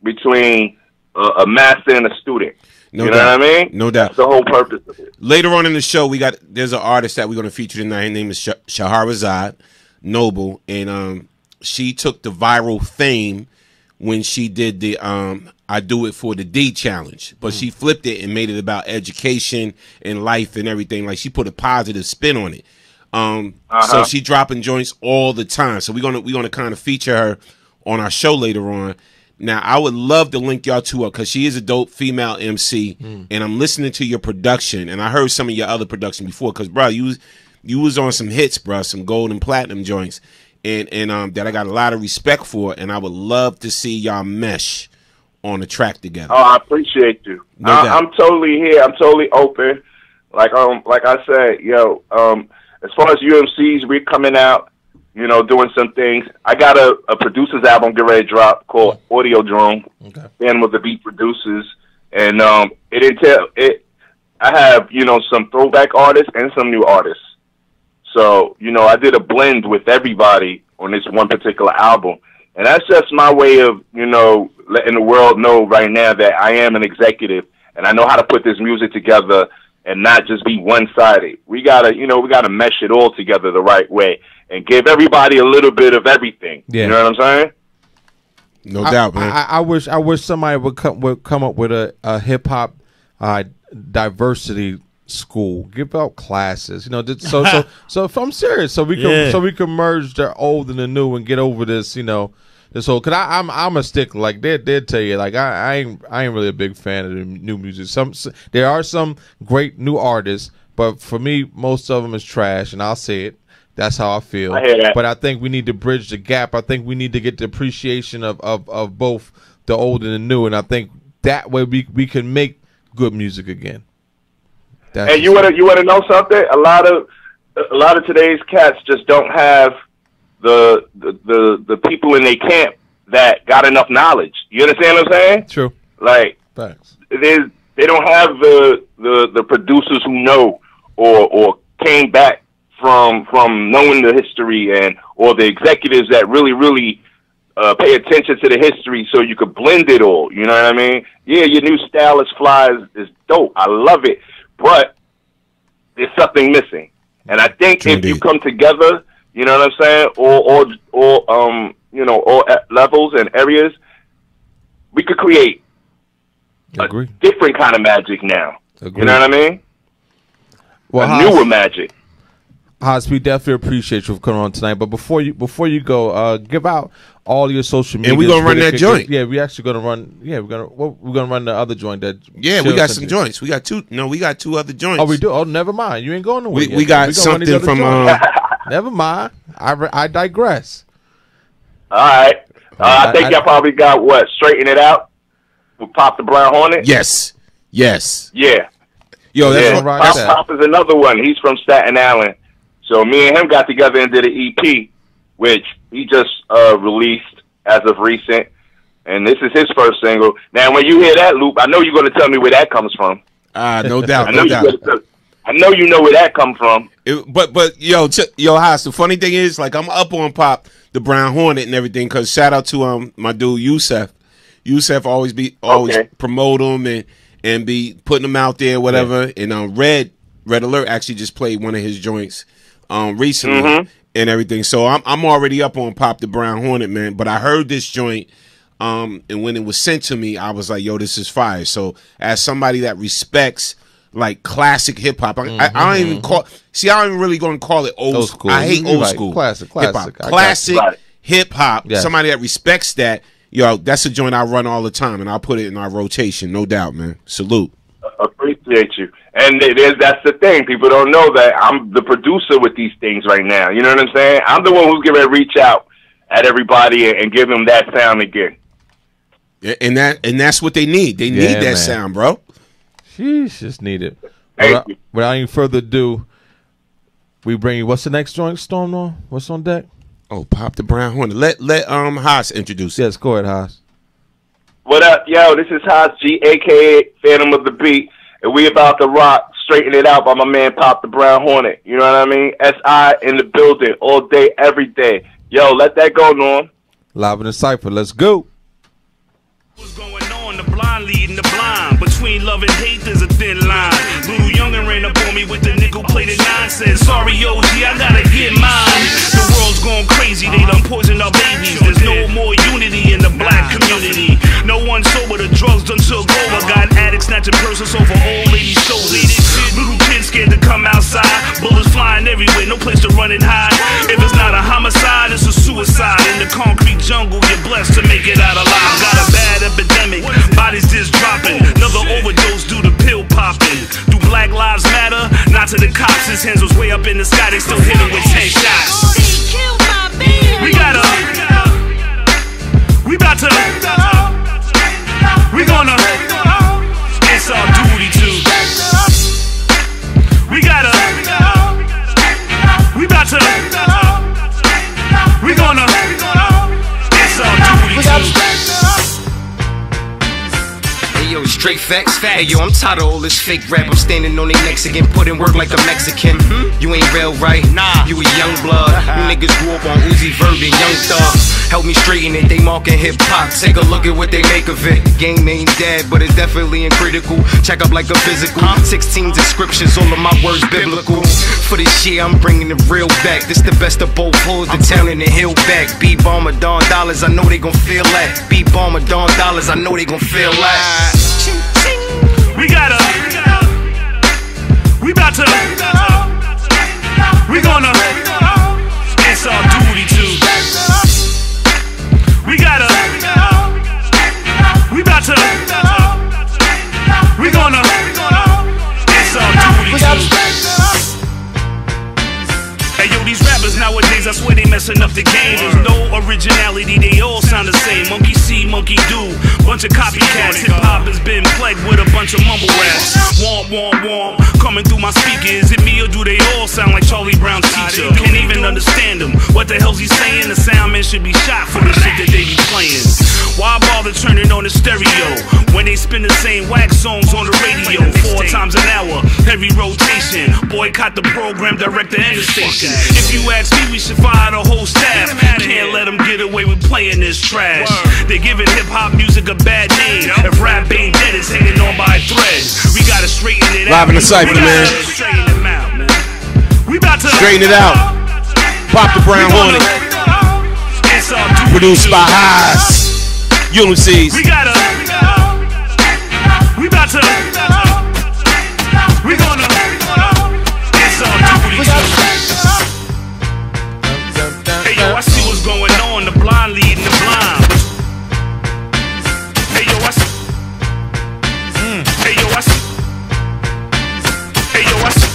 a master and a student. No you doubt. know what I mean? No doubt. That's the whole purpose of it. Later on in the show, there's an artist that we're going to feature tonight. Her name is Shahrazad Noble, and she took the viral fame when she did the I Do It For The D challenge, but she flipped it and made it about education and life and everything. Like, she put a positive spin on it. So she dropping joints all the time. So we're gonna kind of feature her on our show later on. Now, I would love to link y'all to her because she is a dope female MC, and I'm listening to your production, and I heard some of your other production before because, bro, you was on some hits, bro, some gold and platinum joints, and that I got a lot of respect for, and I would love to see y'all mesh on a track together. Oh, I appreciate you. No doubt. I'm totally here. I'm totally open. Like I said, as far as UMCs, we're coming out, doing some things. I got a producer's album get ready to drop called Audio Drone. Okay. Phantom of the Beat producers, and it entails it. I have some throwback artists and some new artists. So I did a blend with everybody on this one particular album, and that's just my way of letting the world know right now that I am an executive and I know how to put this music together and not just be one-sided. We gotta mesh it all together the right way and give everybody a little bit of everything. Yeah. You know what I'm saying? No doubt, man. I wish somebody would come up with a hip hop diversity school. Give out classes, so if I'm serious, so we can merge the old and the new and get over this, this whole. Cause I'm a stickler. Like they'd tell you, like I ain't really a big fan of the new music. There are some great new artists, but for me, most of them is trash, and I'll say it. That's how I feel. I hear that. But I think we need to bridge the gap. I think we need to get the appreciation of both the old and the new, and I think that way we can make good music again. And you want to know something? A lot of today's cats just don't have the people in their camp that got enough knowledge. You understand what I'm saying? True. Like, thanks. They don't have the producers who know or came back from knowing the history or the executives that really pay attention to the history so you could blend it all. You know what I mean? Yeah, your new style is fly is dope. I love it, but there's something missing. And I think if you come together, you know what I'm saying, or you know, all levels and areas, we could create a different kind of magic now. You know what I mean? Well, a newer magic. Haas, we definitely appreciate you for coming on tonight. But before you go, give out all your social media. And we're gonna run that joint. Yeah, we're actually gonna run. Yeah, we're gonna run the other joint that. Yeah, we got some joints. We got two. No, we got two other joints. Oh, we do. Oh, never mind. You ain't going nowhere. We got something from. Never mind. I digress. All right. I think y'all probably got what? Straighten It Out with Pop the Brown Hornet. Yes. Yeah. Yo, that's Pop is another one. He's from Staten Island. So me and him got together and did an EP, which he just released as of recent, and this is his first single. Now, when you hear that, Loop, I know you're going to tell me where that comes from. No doubt. I know you know where that comes from. But yo, Haas, the funny thing is, like, I'm up on Pop the Brown Hornet and everything because shout out to my dude Yusef. Yusef always promote him and be putting them out there, whatever. Yeah. And Red Alert actually just played one of his joints recently and everything. So I'm already up on Pop the Brown Hornet, man. But I heard this joint, and when it was sent to me, I was like, yo, this is fire. So as somebody that respects like classic hip hop, I don't even call. See, I don't even really going to call it old school. I hate old school. Classic hip hop. Classic hip hop. Yes. Somebody that respects that. Yo, that's a joint I run all the time, and I'll put it in our rotation, no doubt, man. Salute. Appreciate you. And that's the thing. People don't know that I'm the producer with these things right now. You know what I'm saying? I'm the one who's going to reach out at everybody and give them that sound again. Yeah, and that's what they need. They need that sound, bro. Sheesh, just need it. Thank you. Without any further ado, we bring you. What's the next joint, Storm? What's on deck? Oh, Pop the Brown Hornet. Let Haas introduce it. Yes, go ahead, Haas. What up, yo? This is Haas G, a.k.a. Phantom of the Beat, and we about to rock Straighten It Out by my man Pop the Brown Hornet. You know what I mean? S.I. in the building all day, every day. Yo, let that go, Norm. Live in the Cipher. Let's go. What's going on? The blind leading the blind. Between love and hate, there's a thin line. Little youngin' ran up on me with the nickel-plated nonsense. Sorry, OG, I gotta get mine. The world's going crazy, they done poisoned our babies. There's no more unity in the black community. No one sober, the drugs done took over. Got addicts snatching purses over old ladies' shoulders. Little kids scared to come outside. Bullets flying everywhere, no place to run and hide. If it's not a homicide, it's a suicide. In the concrete jungle, you're blessed to make it out alive. Got a bad epidemic, bodies just dropping. Another overdose due to pill popping. Do Black Lives Matter? Not to the cops, his hands was way up in the sky. They still hit him with 10 shots. We gotta, we about to, we gonna, it's our duty to. We gotta, we about to, we gonna, it's our duty to. Yo, straight facts. Hey, yo, I'm tired of all this fake rap. I'm standing on their necks again, putting work like a Mexican. You ain't real, right? Nah, you a young blood. You niggas grew up on Uzi Vert and Young Thug. Help me straighten it, they marking hip hop. Take a look at what they make of it. Game ain't dead, but it's definitely in critical. Check up like a physical. 16 descriptions, all of my words biblical. For this year, I'm bringing it real back. This the best of both worlds, the town and the hill back. B-Bomber, Don Dollars, I know they gon' feel that. B-Bomber, Don Dollars, I know they gon' feel that. We gotta, we about to, we gonna, it's our duty to. We gotta, we about to, we gonna, it's our duty to. Hey yo, these rappers nowadays, I swear they messing up the game. There's no originality, they all sound the same. Monkey see, monkey do, bunch of copycats. Hip hop has been plagued with a bunch of mumble raps. Womp, womp, womp, coming through my speakers. Is it me or do they all sound like Charlie Brown's teacher? Can't even understand them. What the hell's he saying? The sound man should be shot for the shit that they be playing. Why bother turning on the stereo when they spin the same wax songs on the radio 4 times an hour, heavy rotation? Boycott the program, director and the station. If you ask me, we should fire the whole staff. Can't let them get away with playing this trash. They giving hip hop music a bad name. If rap ain't dead, it's hanging on by a thread. We gotta straighten it out. Live in the Cipher, man. Straighten them out, man. We about to Straighten it out. Pop the Brown Hornet. Produced by Haas. Ulysses. We gotta. We about to. We gonna. It's all Hey yo, I see what's going on. The blind leading the blind. Hey yo, I see. Hey yo, I see. Hey yo, I see.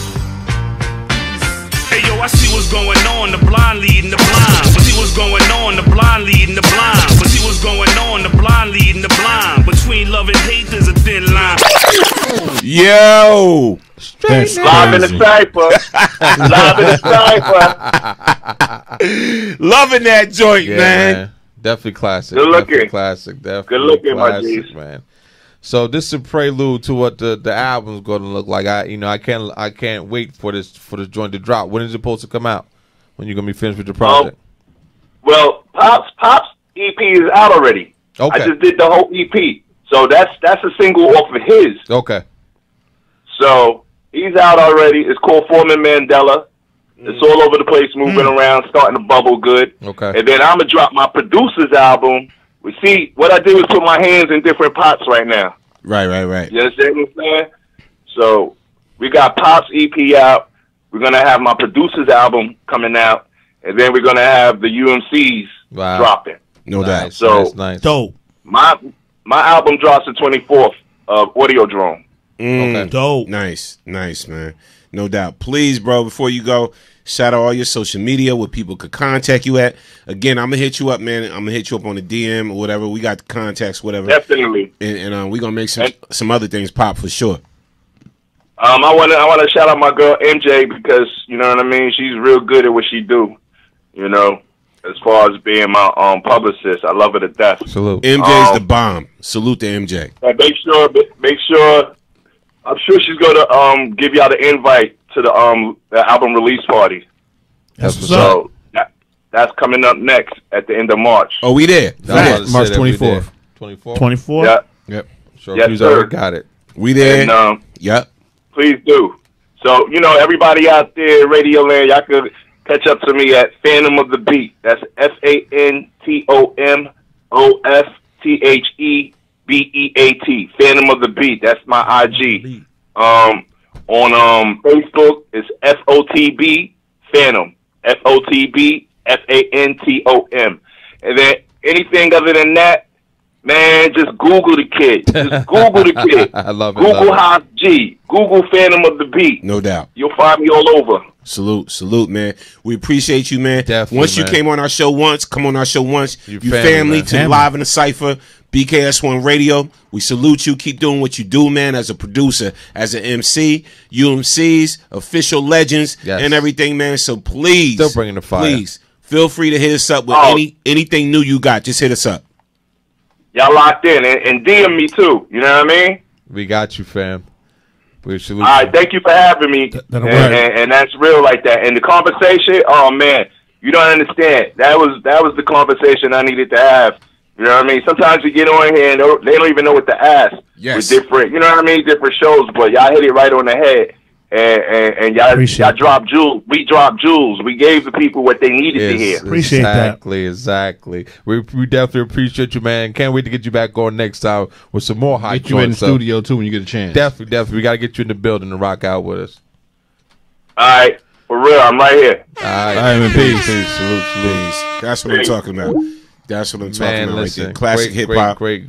Hey yo, I see what's going on. The blind leading the blind. See what's going on. The blind leading the blind. See what's going on. The blind leading the blind. Between love and hate, there's a thin line. Yo. Live in the Cipher. Live in the Cipher. Loving that joint, man. Definitely classic. Good looking. Definitely classic. Definitely Good looking, my classic, G's. man. So this is a prelude to what the album's going to look like. I can't wait for this joint to drop. When is it supposed to come out? When you're going to be finished with the project? Well, Pop's EP is out already. Okay. I just did the whole EP, so that's a single off of his. Okay. So he's out already. It's called Foreman Mandela. It's all over the place, moving around, starting to bubble good. Okay. And then I'm gonna drop my producer's album. We see what I did was put my hands in different pots right now. Right. You understand what I'm saying? So we got Pop's EP out. We're gonna have my producer's album coming out, and then we're gonna have the UMC's dropping. No doubt. So nice. Dope. My album drops the 24th of Audiodrome. Okay. Dope. Nice, man. No doubt. Please, bro, before you go, shout out all your social media where people could contact you at. Again, I'm gonna hit you up, man. I'm gonna hit you up on the DM or whatever. We got the contacts, whatever. Definitely. And we're gonna make some other things pop for sure. I wanna shout out my girl MJ because you know what I mean. She's real good at what she do. You know, as far as being my publicist, I love her to death. Salute. MJ's the bomb. Salute to MJ. Make sure. I'm sure she's gonna give y'all the invite to the album release party. So that's coming up next at the end of March. Oh, we there. March 24th. 24th? Yeah. Yep. Sure. Yes, sir. Got it. We there. And, yep. Please do. So, you know, everybody out there, Radio Land, y'all could catch up to me at Phantom of the Beat. That's FANTOMOFTHEBEAT. Phantom of the Beat. That's my IG. On Facebook, it's FOTB Phantom. FOTB FANTOM. And then anything other than that, man, just Google the kid. Just Google the kid. I love it. Google Haas G. Google Phantom of the Beat. No doubt. You'll find me all over. Salute, man. We appreciate you, man. Definitely, once you man. came on our show once, come on our show once. You family man. to Live in the Cipher, BKS1 Radio. We salute you. Keep doing what you do, man, as a producer, as an MC, UMCs, official legends, and everything, man. So please, Still bringing the fire. Please, feel free to hit us up with anything new you got. Just hit us up. Y'all locked in. And DM me, too. You know what I mean? We got you, fam. We salute All right, thank you for having me. And that's real like that. And the conversation, oh, man, you don't understand. That was the conversation I needed to have. You know what I mean? Sometimes you get on here and they don't even know what to ask. Yes. With different, you know what I mean? Different shows, but y'all hit it right on the head. And y'all dropped jewels. We dropped jewels. We gave the people what they needed to hear. Appreciate that. Exactly. We definitely appreciate you, man. Can't wait to get you back on next time with some more high. Get you in the studio too when you get a chance. Definitely. We got to get you in the building to rock out with us. All right. For real, I'm right here. All right, man. Peace. Salute. That's what I'm talking about. That's what I'm talking about right there. Classic hip hop. Great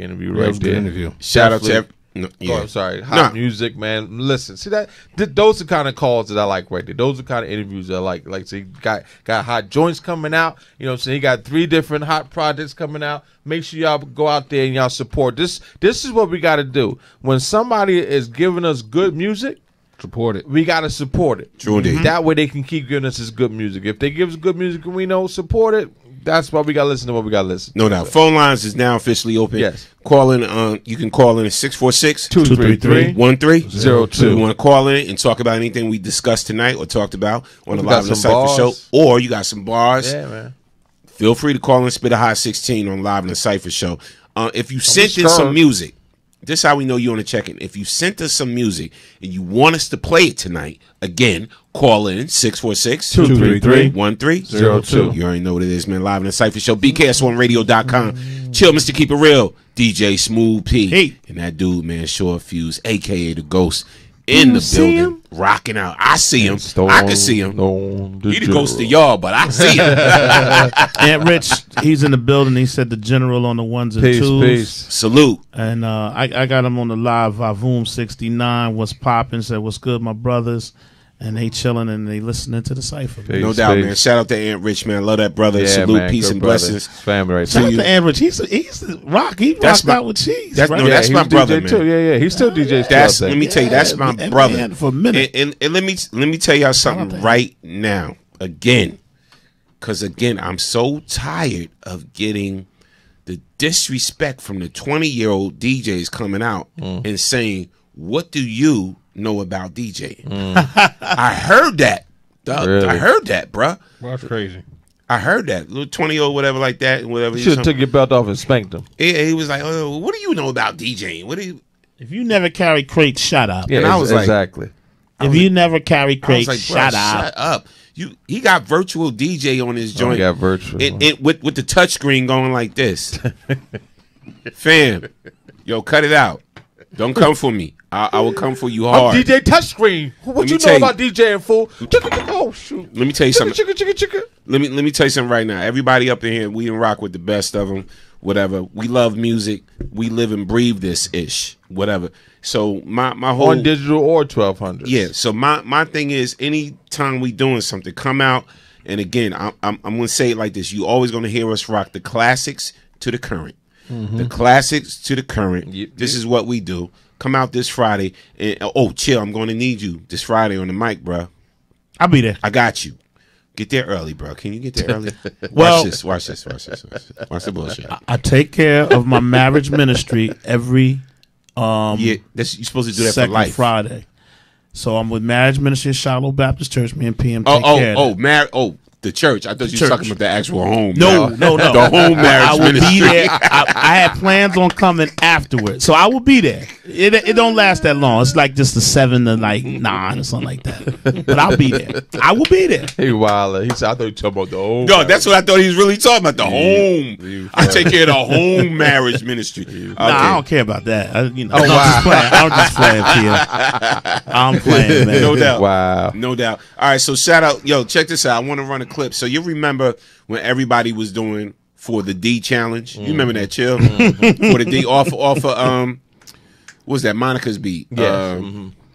interview right there. Shout out to No, Oh, I'm sorry. Hot music, man. Listen, see that those are the kind of calls that I like right there. Those are the kind of interviews that I like. Like, so he got hot joints coming out. You know what I'm saying? He got 3 different hot projects coming out. Make sure y'all go out there and y'all support. This is what we got to do. When somebody is giving us good music, support it. We got to support it. True indeed. That way they can keep giving us this good music. If they give us good music and we don't support it, that's why we got to listen to what we got to listen to. No doubt. Phone lines is now officially open. Yes. Call in. You can call in at 646-233-1302. You want to call in and talk about anything we discussed tonight or talked about on the Live in the Cipher show, or you got some bars. Yeah, man. Feel free to call and spit a hot 16 on Live in the Cipher show. If you sent in some music, this is how we know you on the check-in. If you sent us some music and you want us to play it tonight, again, call in 646-233-1302. You already know what it is, man. Live in the Cipher show. BKS1Radio.com. Chill, Mr. Keep It Real. DJ Smooth P. Hey. And that dude, man, Short Fuse, a.k.a. The Ghost, in the building, rocking out. I see him. I can see him. He the ghost of y'all, but I see him. Aunt Rich, he's in the building. He said the general on the ones and twos. Peace. Salute. And I got him on the live. Vavoom 69. What's popping? Said what's good, my brothers. And they chilling and they listening to the Cipher. No doubt, man. Shout out to Aunt Rich, man. Love that brother. Yeah, Salute, man. peace, Good and brother. blessings. Family right Shout there. out to Aunt Rich. He's rock. He rocked out with cheese. That's, right? no, that's he my was brother, DJ man. too. Yeah. He's still DJ. That's let me tell you, that's my brother. Man, for a minute. And let me tell y'all something right now. Again, because again, I'm so tired of getting the disrespect from the 20-year-old DJs coming out and saying, "What do you know about DJing?" I heard that. Really? I heard that, bruh. Well, that's crazy. I heard that. Little 20-year-old, whatever like that, and whatever. You should have took your belt off and spanked him. He was like, "Oh, what do you know about DJing? What do you?" If you never carry crates, shut up. Yeah, And I was like, exactly. If you never carry I was crates, like, shut "Bruh, up. shut up. He got virtual DJ on his joint. He got virtual. It with the touchscreen going like this. Fam, yo, cut it out. Don't come for me. I will come for you hard. I'm DJ Touchscreen. What you know about DJing, fool? Oh shoot. Let me tell you something. Chicka. Let me tell you something right now. Everybody up in here, we didn't rock with the best of them. Whatever. We love music. We live and breathe this ish. Whatever. So my whole On digital or 1200. Yeah. So my thing is, anytime we doing something, come out. And again, I'm gonna say it like this: you always gonna hear us rock the classics to the current. The classics to the current. This is what we do. Come out this Friday. And chill. I'm going to need you this Friday on the mic, bro. I'll be there. I got you. Get there early, bro. Can you get there early? Well, Watch this. Watch the bullshit. I take care of my marriage ministry every Yeah, you're supposed to do that for second life. Friday. So I'm with Marriage Ministry at Shiloh Baptist Church. Me and PM take care of that. The church. I thought you church. were talking about the actual home. No. The home marriage I will ministry. be there. I had plans on coming afterwards, so I will be there. It don't last that long. It's like just a 7 to like 9 or something like that. But I'll be there. I will be there. Hey, Wilder. He said, I thought you were talking about the home. No, that's what I thought he was really talking about. The home. I take care of the home marriage ministry. Nah, I don't care about that. I'm just playing. I'm just playing, Pierre. I'm playing, man. No doubt. Wow. No doubt. All right, so shout out. Yo, check this out. I want to run a clip. So you remember when everybody was doing for the D challenge? You remember that, Chill? For the D off of what was that, Monica's beat? Yes.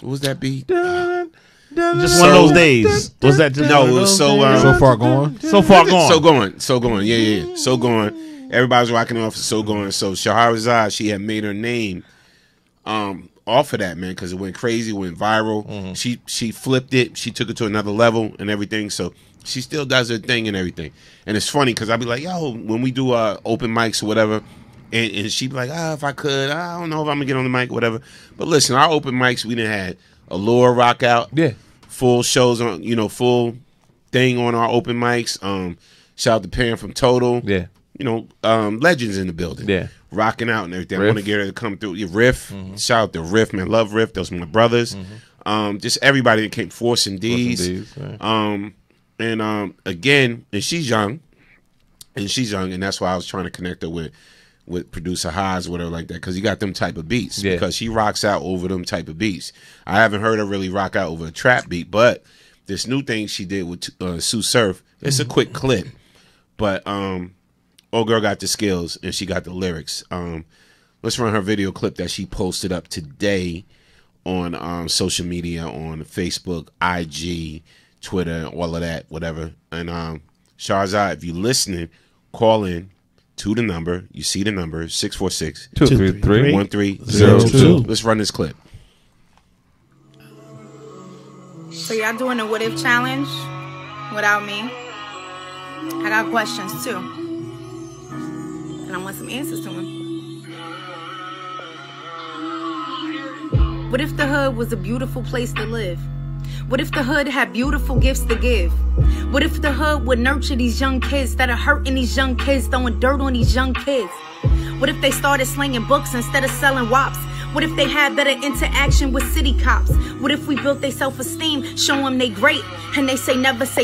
What was that beat? Just one of those days. Was that just No, one it of was those so days? far gone. So far gone. So going. Yeah. So going. Everybody's rocking off of So Going. So Shahrazad, she had made her name off of that, man, because it went crazy, went viral. She flipped it. She took it to another level and everything. So she still does her thing and everything. And it's funny because I'll be like, yo, when we do open mics or whatever, and she'd be like, if I could, I don't know if I'm going to get on the mic or whatever. But listen, our open mics, we done had Allure rock out. Yeah. Full shows on, full thing on our open mics. Shout out to Pam from Total. Yeah. Legends in the building. Yeah. Rocking out and everything. Riff. I want to get her to come through. Yeah, Riff. Shout out to Riff, man. Love Riff. Those are my brothers. Just everybody that came. Force and D's. Right. Again, and she's young. And that's why I was trying to connect her with producer Haas, whatever like that, because he got them type of beats. Yeah. Because she rocks out over them type of beats. I haven't heard her really rock out over a trap beat, but this new thing she did with Sue Surf, it's a quick clip. But old girl got the skills and she got the lyrics. Let's run her video clip that she posted up today on social media, on Facebook, IG, Twitter, all of that, whatever. And Shahrazad, if you're listening, call in to the number. You see the number, 646-233-1302. Let's run this clip. So y'all doing a what if challenge without me? I got questions too. And I want some answers to them. What if the hood was a beautiful place to live? What if the hood had beautiful gifts to give? What if the hood would nurture these young kids that are hurting these young kids, throwing dirt on these young kids? What if they started slinging books instead of selling wops? What if they had better interaction with city cops? What if we built their self-esteem, show them they great, and they say never, so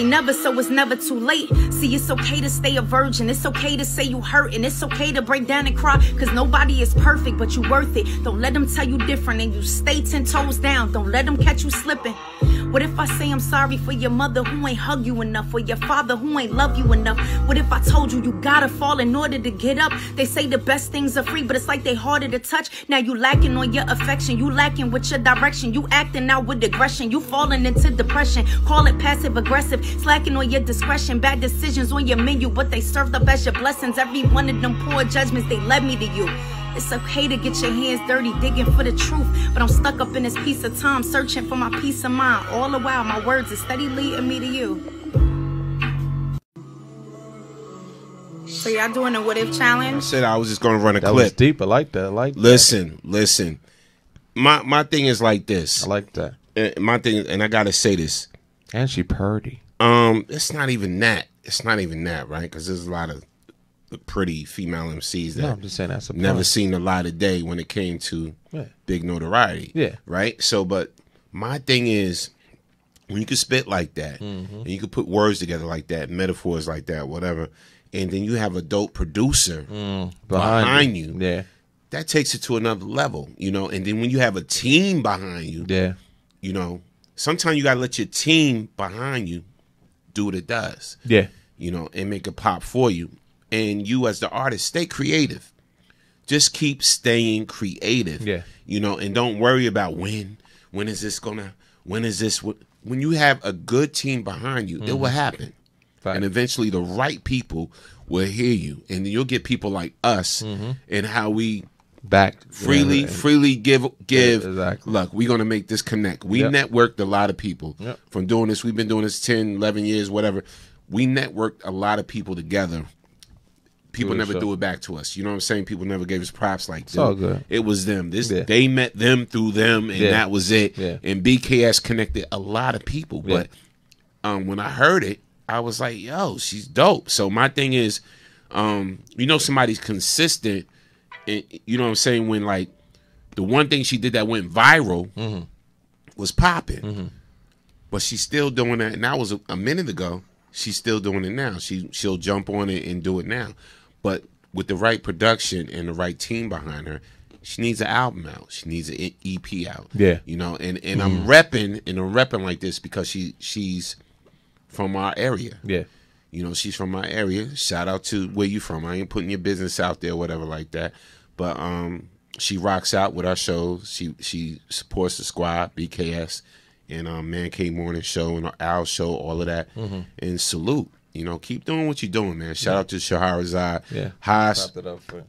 it's never too late. See, it's okay to stay a virgin, it's okay to say you hurt, and it's okay to break down and cry, cause nobody is perfect, but you worth it. Don't let them tell you different, and you stay 10 toes down. Don't let them catch you slipping. What if I say I'm sorry for your mother who ain't hug you enough, or your father who ain't love you enough? What if I told you you gotta fall in order to get up? They say the best things are free, but it's like they harder to touch. Now you lacking on your affection, you lacking with your direction, you acting out with aggression, you falling into depression. Call it passive aggressive, slacking on your discretion. Bad decisions on your menu, but they served up as your blessings. Every one of them poor judgments, they led me to you. It's okay to get your hands dirty, digging for the truth, but I'm stuck up in this piece of time, searching for my peace of mind. All the while, my words are steady leading me to you. So y'all doing a what if challenge? I said I was just going to run a That clip. was deep. I like that. I like that. Listen. My thing is like this. I like that. My thing, and I got to say this. And she purdy. It's not even that. It's not even that, right? Because there's a lot of the pretty female MCs that No, I'm just saying that's a never plus. seen the light of day when it came to big notoriety. Yeah. Right? So, but my thing is, when you can spit like that, and you can put words together like that, metaphors like that, whatever, and then you have a dope producer behind you, yeah, that takes it to another level, you know. And then when you have a team behind you, yeah, you know, sometimes you gotta let your team behind you do what it does, yeah, you know, and make it pop for you. And you as the artist, stay creative. Just keep staying creative, yeah, you know, and don't worry about when is this gonna, when is this. When you have a good team behind you, it will happen. Fact. And eventually the right people will hear you. And then you'll get people like us and how we freely give. Exactly. Look, we're going to make this connect. We networked a lot of people from doing this. We've been doing this 10, 11 years, whatever. We networked a lot of people together. People never do it back to us. You know what I'm saying? People never gave us props like it's all good. It was them. They met them through them, and that was it. Yeah. And BKS connected a lot of people. But when I heard it, I was like, yo, she's dope. So my thing is, you know, somebody's consistent. And, you know what I'm saying? When, like, the one thing she did that went viral was popping. But she's still doing that. And that was a minute ago. She's still doing it now. She'll jump on it and do it now. But with the right production and the right team behind her, she needs an album out. She needs an EP out. Yeah. You know, and I'm repping like this because she's from our area. Yeah. You know, she's from my area. Shout out to where you from. I ain't putting your business out there, whatever like that. But she rocks out with our shows. She supports the squad, BKS, and Man Cave Morning Show and our show, all of that. And salute. You know, keep doing what you're doing, man. Shout out to Shahrazad. Yeah. Haas.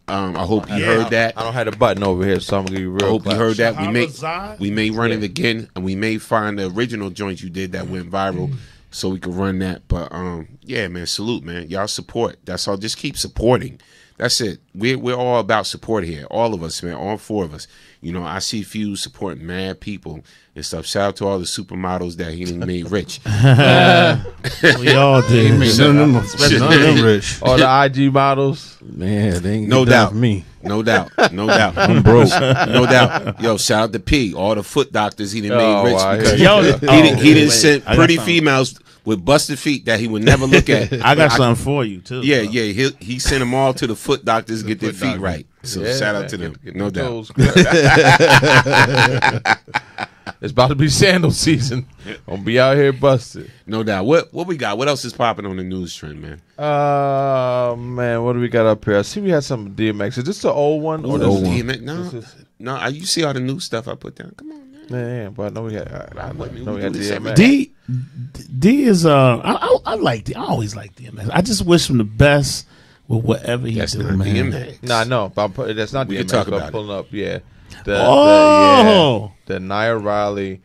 I hope you heard that. I don't have the button over here, so I'm gonna give you real. I hope you heard that. We may run it again, and we may find the original joint you did that went viral, so we can run that. But yeah, man, salute, man. Y'all support. That's all. Just keep supporting. That's it. We're all about support here. All of us, man. All four of us. You know, I see Fuse supporting mad people and stuff. Shout out to all the supermodels that he done made rich. We all did. None of them rich. All the IG models. Man, they ain't no doubt. For me. No doubt. No doubt. I'm broke. No doubt. Yo, shout out to P. All the foot doctors he done made rich. Wow. Because he didn't send pretty females with busted feet that he would never look at. I got something for you, too. Yeah, yeah. He sent them all to the foot doctors to get their feet right. So shout out to them. No doubt. It's about to be sandal season. Gonna be out here busted. No doubt. What we got? What else is popping on the news trend, man? Man, what do we got up here? I see we had some DMX. Is this the old one? Or Old this DMX? No. You see all the new stuff I put down. Come on, man. Yeah, but I know we had. I know we had DMX. D is I like D. I always like DMX. I just wish him the best with whatever he do, man. DMX. Nah, no, but that's not We DMX. can talk But about I'm pulling up, yeah. Oh! The Nia Riley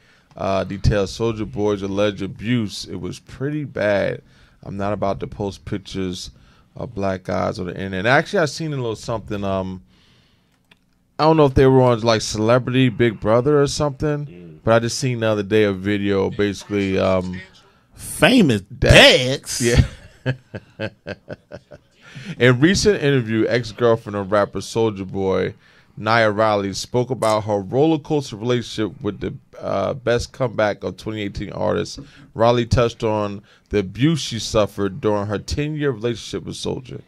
details Soulja Boy's alleged abuse. It was pretty bad. I'm not about to post pictures of black guys on the internet. Actually, I seen a little something. I don't know if they were on like Celebrity Big Brother or something, but I just seen the other day a video basically famous dads. Yeah. In recent interview, ex-girlfriend of rapper Soulja Boy, Nia Riley, spoke about her roller coaster relationship with the best comeback of 2018 artist. Riley touched on the abuse she suffered during her 10-year relationship with Soulja.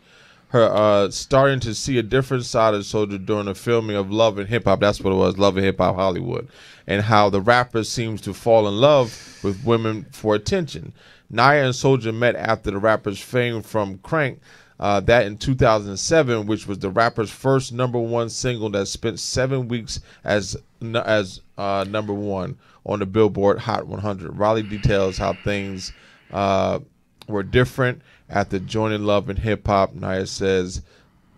Her starting to see a different side of Soulja during the filming of Love and Hip Hop. That's what it was, Love and Hip Hop Hollywood. And how the rapper seems to fall in love with women for attention. Nia and Soulja met after the rapper's fame from Crank. That in 2007, which was the rapper's first #1 single that spent 7 weeks as #1 on the Billboard Hot 100. Riley details how things were different after joining Love and Hip Hop. Nia says,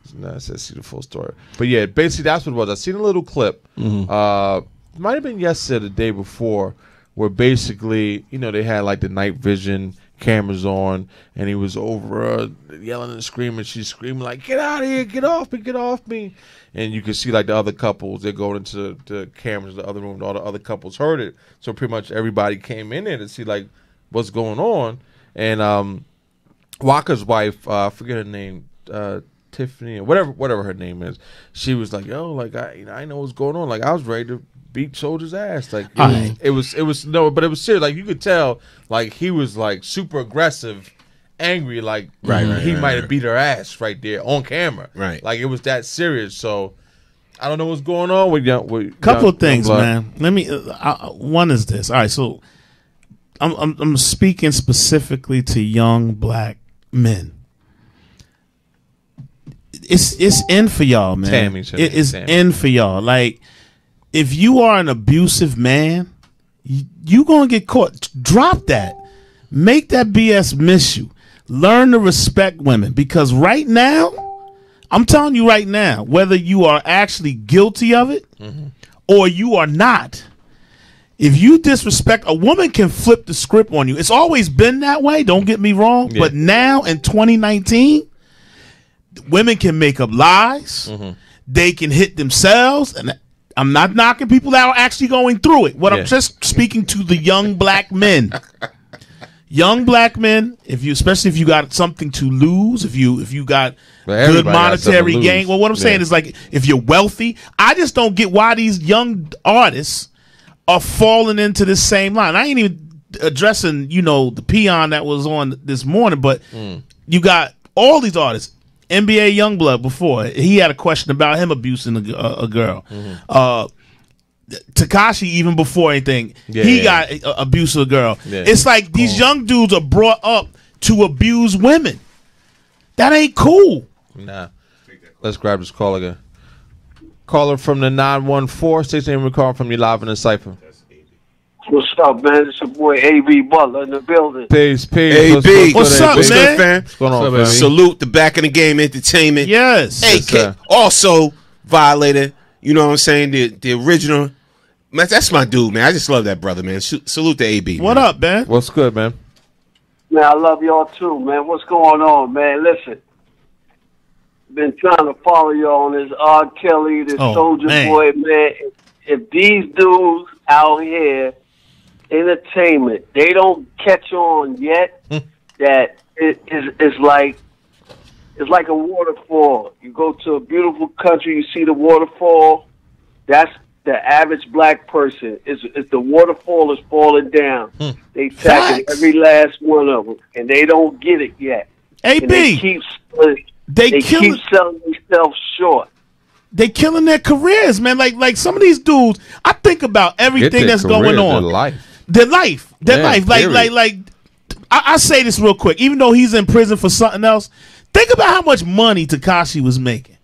see the full story. But yeah, basically that's what it was. I seen a little clip. Might have been yesterday or the day before, where basically, they had like the night vision cameras on, and he was over yelling and screaming. She's screaming like, "Get out of here! Get off me! Get off me!" And you can see like the other couples, they're going into the cameras, the other room. All the other couples heard it, so pretty much everybody came in there to see like what's going on. And Walker's wife, I forget her name, Tiffany or whatever her name is. She was like, "Yo, like I know what's going on. Like I was ready to beat Soulja's ass." Like it was no, but it was serious. Like you could tell, like he was like super aggressive, angry. Like he might have beat her ass right there on camera. Right, like it was that serious. So I don't know what's going on with couple of things, man. Let me. One is this. All right, so I'm speaking specifically to young black men. It's in for y'all, man. It is in for y'all. Like, if you are an abusive man, you gonna get caught. Drop that. Make that BS miss you. Learn to respect women, because right now, I'm telling you right now, whether you are actually guilty of it or you are not, if you disrespect a woman, can flip the script on you. It's always been that way. Don't get me wrong, but now in 2019. Women can make up lies. They can hit themselves, and I'm not knocking people that are actually going through it. I'm just speaking to the young black men. Young black men, especially if you got something to lose, if you got good monetary gain. Well, what I'm saying is, like, if you're wealthy, I just don't get why these young artists are falling into this same line. I ain't even addressing, the peon that was on this morning, but you got all these artists. NBA Youngblood, before he had a question about him abusing a girl. Tekashi, even before anything, he got abuse of a girl. It's like these young dudes are brought up to abuse women. That ain't cool. Nah. Let's grab this call again. Caller from the 914. State name, we're calling from you live in the Cipher. What's up, man? It's your boy A.B. Butler in the building. Peace. A.B. What's up, man? Good, what's going on, man? Salute the Back in the Game Entertainment. Yes. Hey, also violated, you know what I'm saying, the original. Man, that's my dude, man. I just love that brother, man. Salute to A.B. What up, man? What's good, man? Man, I love y'all too, man. What's going on, man? Listen, been trying to follow y'all on this R. Kelly, this Soulja Boy, man. If these dudes out here, entertainment, they don't catch on yet that it's like a waterfall. You go to a beautiful country, you see the waterfall. That's the average black person. Is the waterfall is falling down. They tackle every last one of them, and they don't get it yet. AB, they keep selling themselves short. they killing their careers, man. Like some of these dudes, I think about everything that's going on. Their life. Like I say this real quick. Even though he's in prison for something else, think about how much money Tekashi was making.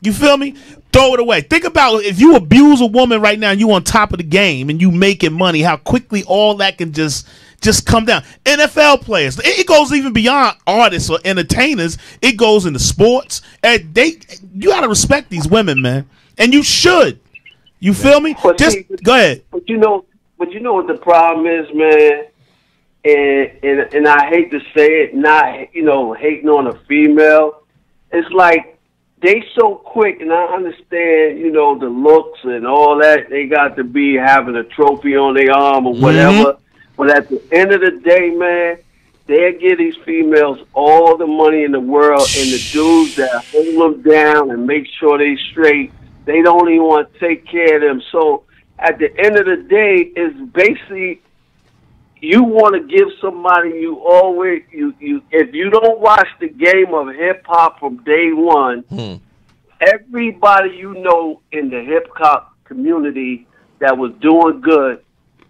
You feel me? Throw it away. Think about if you abuse a woman right now and you on top of the game and you making money, how quickly all that can just come down. NFL players, it goes even beyond artists or entertainers. It goes into sports. And you got to respect these women, man, and you should. You feel me? Go ahead. But you know what the problem is, man. And I hate to say it, not hating on a female. It's like they so quick, and I understand, the looks and all that. They got to be having a trophy on their arm or whatever. Mm-hmm. But at the end of the day, man, they'll give these females all the money in the world, and the dudes that hold them down and make sure they straight, they don't even want to take care of them. So at the end of the day, it's basically you want to give somebody you if you don't watch the game of hip hop from day one, everybody in the hip hop community that was doing good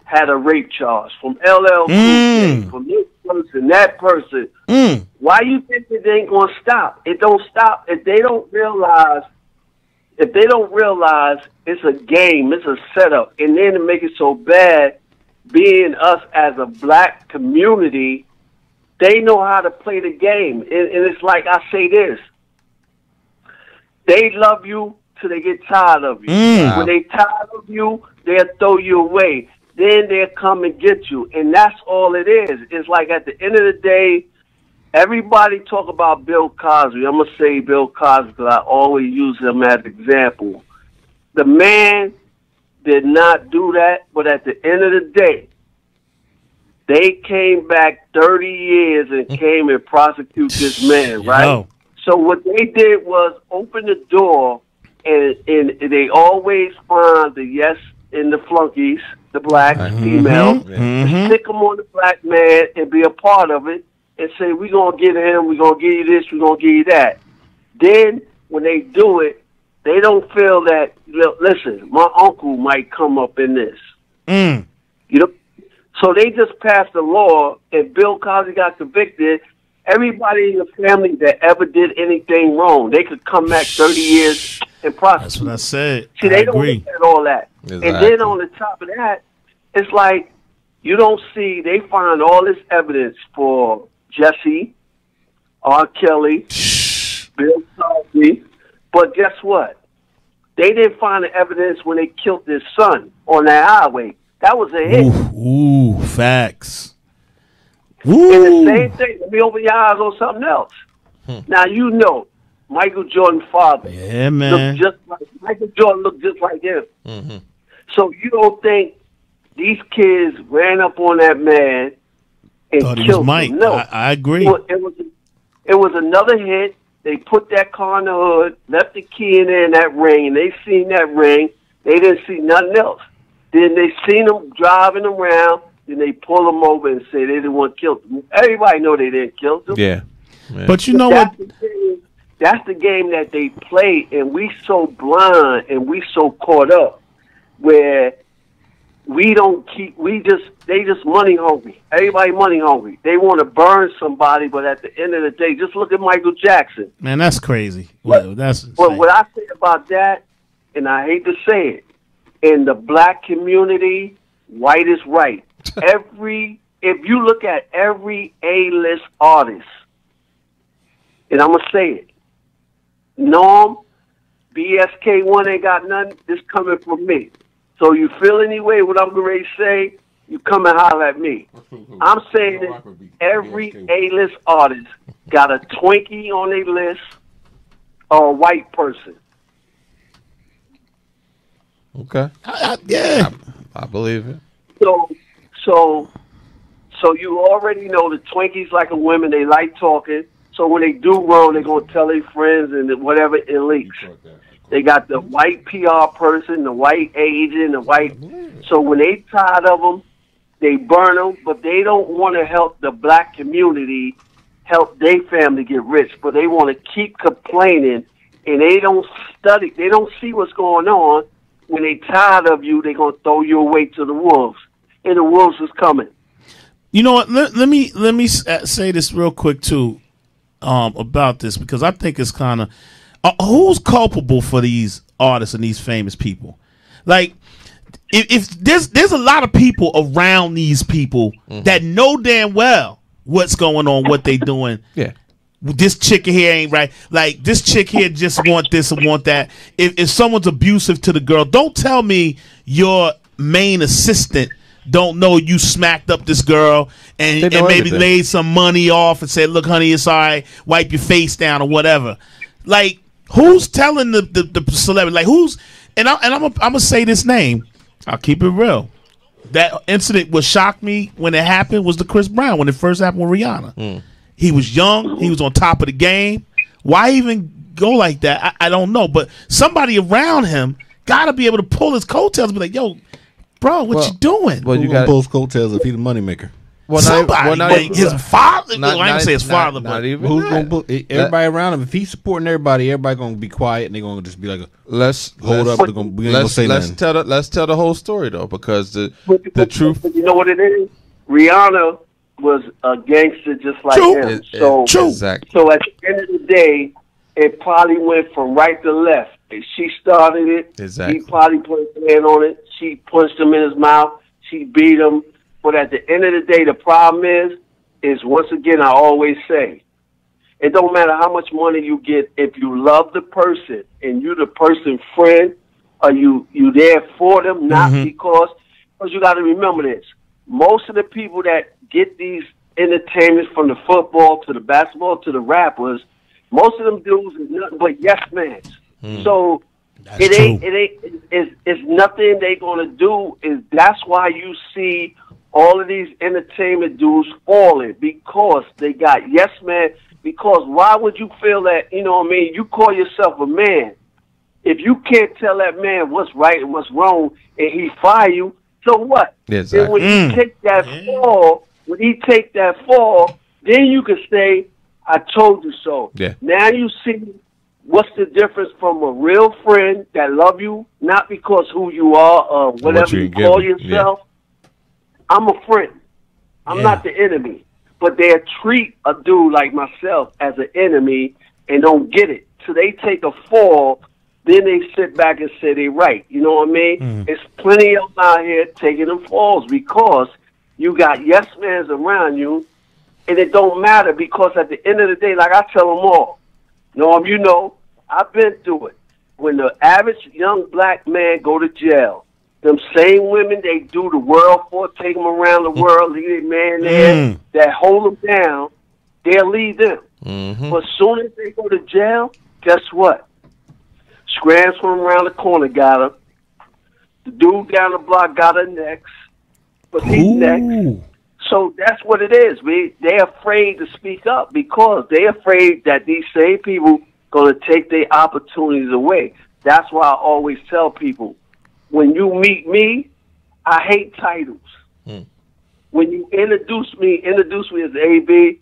had a rape charge from LL Cool J, from this person, that person. Why you think it ain't gonna stop? It don't stop if they don't realize. If they don't realize it's a game, it's a setup, and then to make it so bad, being us as a black community, they know how to play the game. And it's like I say this. They love you till they get tired of you. When they tired of you, they'll throw you away. Then they'll come and get you. And that's all it is. It's like at the end of the day, everybody talk about Bill Cosby. I'm going to say Bill Cosby because I always use him as an example. The man did not do that, but at the end of the day, they came back 30 years and came and prosecute this man, right? Yo. So what they did was open the door, and they always find the yes in the flunkies, the black female, stick them on the black man and be a part of it and say, we're going to get him, we're going to give you this, we're going to give you that. Then when they do it, they don't feel that, listen, my uncle might come up in this. So they just passed a law, and Bill Cosby got convicted. Everybody in the family that ever did anything wrong, they could come back 30 years and prosecute. That's what I said. See, they don't look at all that. Exactly. And then on the top of that, it's like you don't see, they find all this evidence for Jesse, R. Kelly, Bill Cosby, but guess what? They didn't find the evidence when they killed their son on that highway. That was a hit. Ooh, facts. Ooh. And the same thing. Let me open your eyes on something else. Now, Michael Jordan's father. Yeah, man. Michael Jordan looked just like him. So you don't think these kids ran up on that man and killed him? No. I agree. It was another hit. They put that car in the hood, left the key in there in that ring, and they seen that ring. They didn't see nothing else. Then they seen him driving around, then they pull him over and say they didn't want to kill him. Everybody know they didn't kill him. Yeah. But you know what? That's the game that they play, and we so blind and we so caught up where they just money hungry. Everybody money hungry. They want to burn somebody, but at the end of the day, just look at Michael Jackson. Man, that's crazy. But what I say about that, and I hate to say it, in the black community, white is right. If you look at every A-list artist, and I'm going to say it, Norm, BSK1 ain't got nothing, this coming from me. So you feel any way what I'm going to say, you come and holler at me. I'm saying that every A-list artist got a Twinkie on their list or a white person. Okay. Yeah. I believe it. So you already know the Twinkies like a women, they like talking. So when they do wrong, they're going to tell their friends and whatever it leaks. They got the white PR person, the white agent, the white. So when they tired of them, they burn them, but they don't want to help the black community help their family get rich, but they want to keep complaining and they don't study, they don't see what's going on. When they tired of you, they're going to throw you away to the wolves. And the wolves is coming. You know what? Let me say this real quick, too, about this, because I think it's kind of... who's culpable for these artists and these famous people? Like, if there's a lot of people around these people that know damn well what's going on, what they doing. Yeah. This chick here ain't right. Like, this chick here just want this and want that. If someone's abusive to the girl, don't tell me your main assistant don't know you smacked up this girl and maybe everything. Laid some money off and said, look, honey, it's all right. Wipe your face down or whatever. Like, who's telling the celebrity? Like, who's... And I'm gonna say this name. I'll keep it real. That incident what shocked me when it happened was the Chris Brown, when it first happened with Rihanna. He was young. He was on top of the game. Why even go like that? I don't know. But somebody around him got to be able to pull his coattails and be like, yo, bro, what you doing? Well, you got both coattails if he's the moneymaker. Well, somebody, his father. I ain't gonna say his father, but who's gonna put everybody around him? If he's supporting everybody gonna be quiet and they're gonna just be like, let's hold up. We ain't gonna say nothing. Let's tell the whole story though, because the truth. You know what it is? Rihanna was a gangster just like him. So exactly. So at the end of the day, it probably went from right to left. She started it. Exactly. He probably put his hand on it. She punched him in his mouth. She beat him. But at the end of the day, the problem is once again, I always say, it don't matter how much money you get. If you love the person and you the person's friend, are you there for them, not because you got to remember this. Most of the people that get these entertainments, from the football to the basketball to the rappers, most of them dudes is nothing but yes mans. So it's nothing they gonna do. That's why you see all of these entertainment dudes falling, because they got yes man. Because why would you feel that, you know what I mean? You call yourself a man. If you can't tell that man what's right and what's wrong and he fire you, so what? Exactly. Then when he take that fall, then you can say, I told you so. Yeah. Now you see what's the difference from a real friend that love you, not because who you are or whatever you call yourself. I'm a friend. I'm not the enemy. But they'll treat a dude like myself as an enemy and don't get it. So they take a fall, then they sit back and say they right. You know what I mean? There's plenty of them out here taking them falls because you got yes mans around you, and it don't matter, because at the end of the day, like I tell them all, Norm, you know, I've been through it. When the average young black man go to jail, them same women they do the world for, take them around the world, leave their man there, that hold them down, they'll leave them. But as soon as they go to jail, guess what? Scrams from around the corner got her. The dude down the block got her next. But he's next. So that's what it is. They're afraid to speak up because they're afraid that these same people going to take their opportunities away. That's why I always tell people, when you meet me, I hate titles. When you introduce me as AB,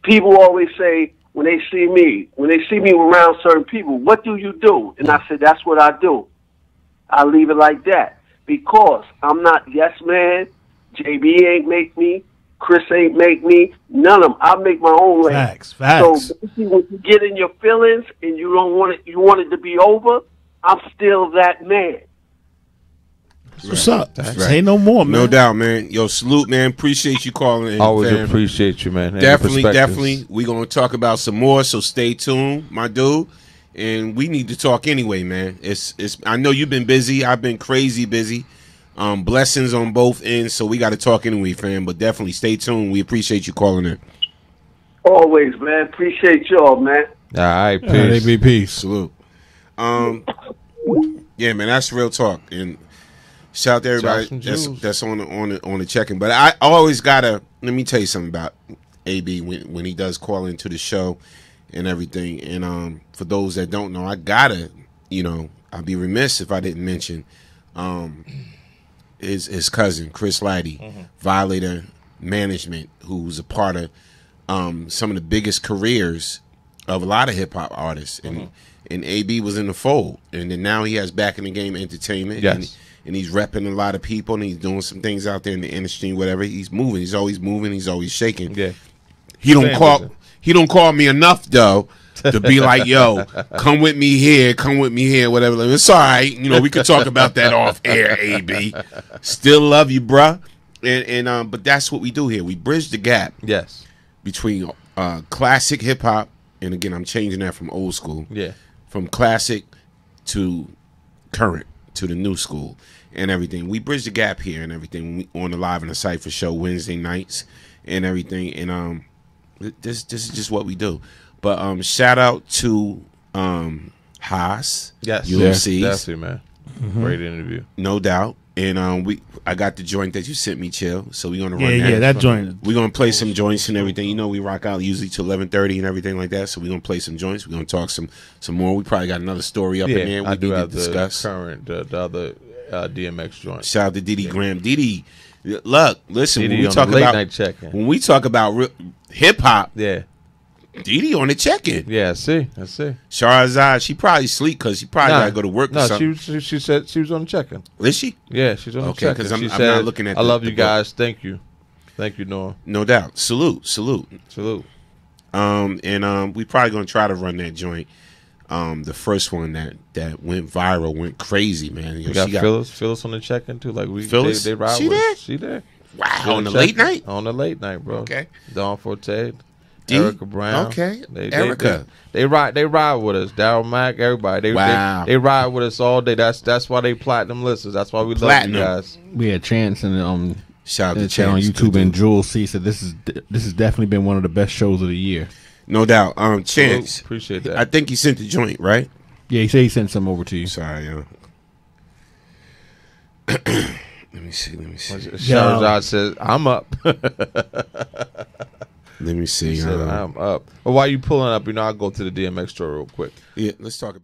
people always say, when they see me around certain people, what do you do? And I said, that's what I do. I leave it like that because I'm not yes man. JB ain't make me. Chris ain't make me. None of them. I make my own way. Facts. So basically, when you get in your feelings and you don't want it, you want it to be over, I'm still that man. What's up? Say no more, man. No doubt, man. Yo, salute, man. Appreciate you calling in. Always fam. appreciate you, man. Definitely. We're going to talk about some more, so stay tuned, my dude. And we need to talk anyway, man. I know you've been busy. I've been crazy busy. Blessings on both ends, so we got to talk anyway, fam. But definitely stay tuned. We appreciate you calling in. Always, man. Appreciate y'all, man. All right, peace. Peace. Salute. Yeah, man, that's real talk. And shout out to everybody that's on the check-in. But I always gotta, let me tell you something about AB when he does call into the show and everything. And for those that don't know, I gotta, I'd be remiss if I didn't mention his cousin Chris Laddie, Violator Management, who's a part of some of the biggest careers of a lot of hip hop artists, and AB was in the fold, and then now he has Back in the Game Entertainment, and he's repping a lot of people, and he's doing some things out there in the industry, whatever. He's moving. He's always moving. He's always shaking. Yeah. He don't call me enough though to be like, yo, come with me here, whatever. Like, it's all right. You know, we could talk about that off air, AB. Still love you, bruh. And but that's what we do here. We bridge the gap. Yes. Between classic hip hop, and again, I'm changing that from old school. Yeah. From classic to current to the new school and everything. We bridge the gap here and everything. We on the Live in the Cipher show Wednesday nights and everything. And this is just what we do. But shout out to Haas. Yes. UMCs. Definitely, man. Great interview. No doubt. And I got the joint that you sent me, Chill. So we're gonna run that. Yeah, that joint. We're gonna play some joints and everything. You know, we rock out usually till 11:30 and everything like that. So we're gonna play some joints. We're gonna talk some more. We probably got another story up in there. I do have discuss the current the other DMX joint. Shout out to Diddy Graham. Diddy, look, listen. Diddy when we on talk the late about night check-in. when we talk about hip hop, yeah. Didi on the check-in. Yeah, I see. Shahrazad, she probably sleep because she probably got to go to work or something. She said she was on the check-in. Is she? Yeah, she's on the check-in. Because she I'm said, not looking at I love you book. guys. Thank you. Thank you, Noah. No doubt. Salute. And we probably going to try to run that joint. The first one that went viral, went crazy, man. We got Phyllis on the check-in, too. Like Phyllis? They ride She with there? us. She there. Wow, on the late night? On the late night, bro. Okay. Dawn Forte. Erica Brown. Okay. Erica. They ride with us. Daryl Mack, everybody. They ride with us all day. That's why they platinum listeners. That's why we love you guys. We had Chance and shout out to channel on Chance, YouTube, and Jules C said this has definitely been one of the best shows of the year. No doubt. Chance. Appreciate that. I think he sent the joint, right? Yeah, he said he sent some over to you. Sorry, Let me see. Shahrazad says, I'm up. Let me see. He said, I'm up. But while you pulling up, I'll go to the DMX story real quick. Yeah, let's talk about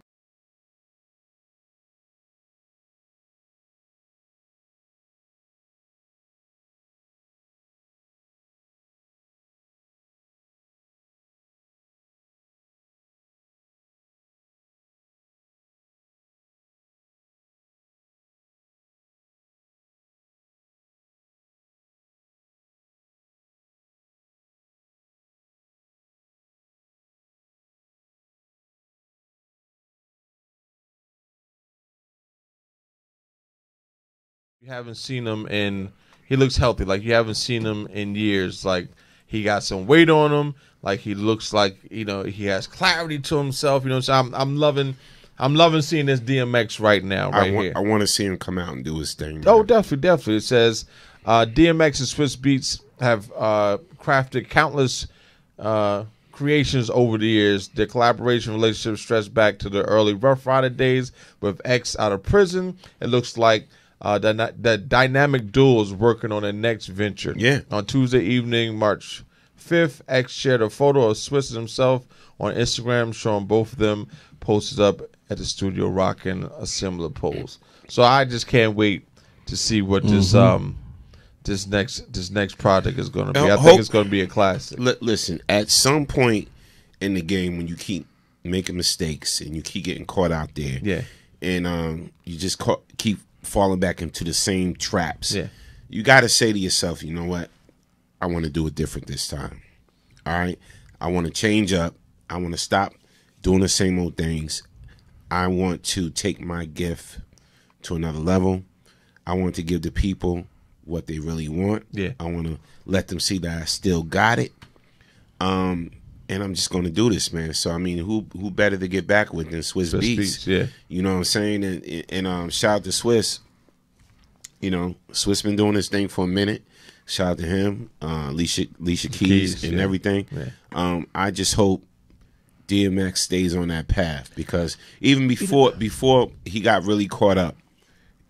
You haven't seen him he looks healthy. Like you haven't seen him in years. Like he got some weight on him. Like he looks like, he has clarity to himself. So I'm loving seeing this DMX right now, here. I want to see him come out and do his thing. Oh, definitely. It says DMX and Swiss Beats have crafted countless creations over the years. Their collaboration relationship stretched back to the early Rough Rider days with X out of prison. It looks like the dynamic duo is working on their next venture. Yeah. On Tuesday evening, March 5th, X shared a photo of Swiss himself on Instagram, showing both of them posted up at the studio rocking a similar pose. So I just can't wait to see what this next project is going to be. I think it's going to be a classic. Listen, at some point in the game, when you keep making mistakes and you keep getting caught out there, yeah, and you just keep falling back into the same traps, yeah, you got to say to yourself, you know what? I want to do it different this time. All right, I want to change up. I want to stop doing the same old things. I want to take my gift to another level. I want to give the people what they really want. Yeah. I want to let them see that I still got it. And I'm just going to do this, man. So, I mean, who better to get back with than Swiss Beats? Yeah. You know what I'm saying? And shout out to Swiss. Swiss been doing this thing for a minute. Shout out to him, Alicia Keys and everything. Yeah. I just hope DMX stays on that path, because even before he got really caught up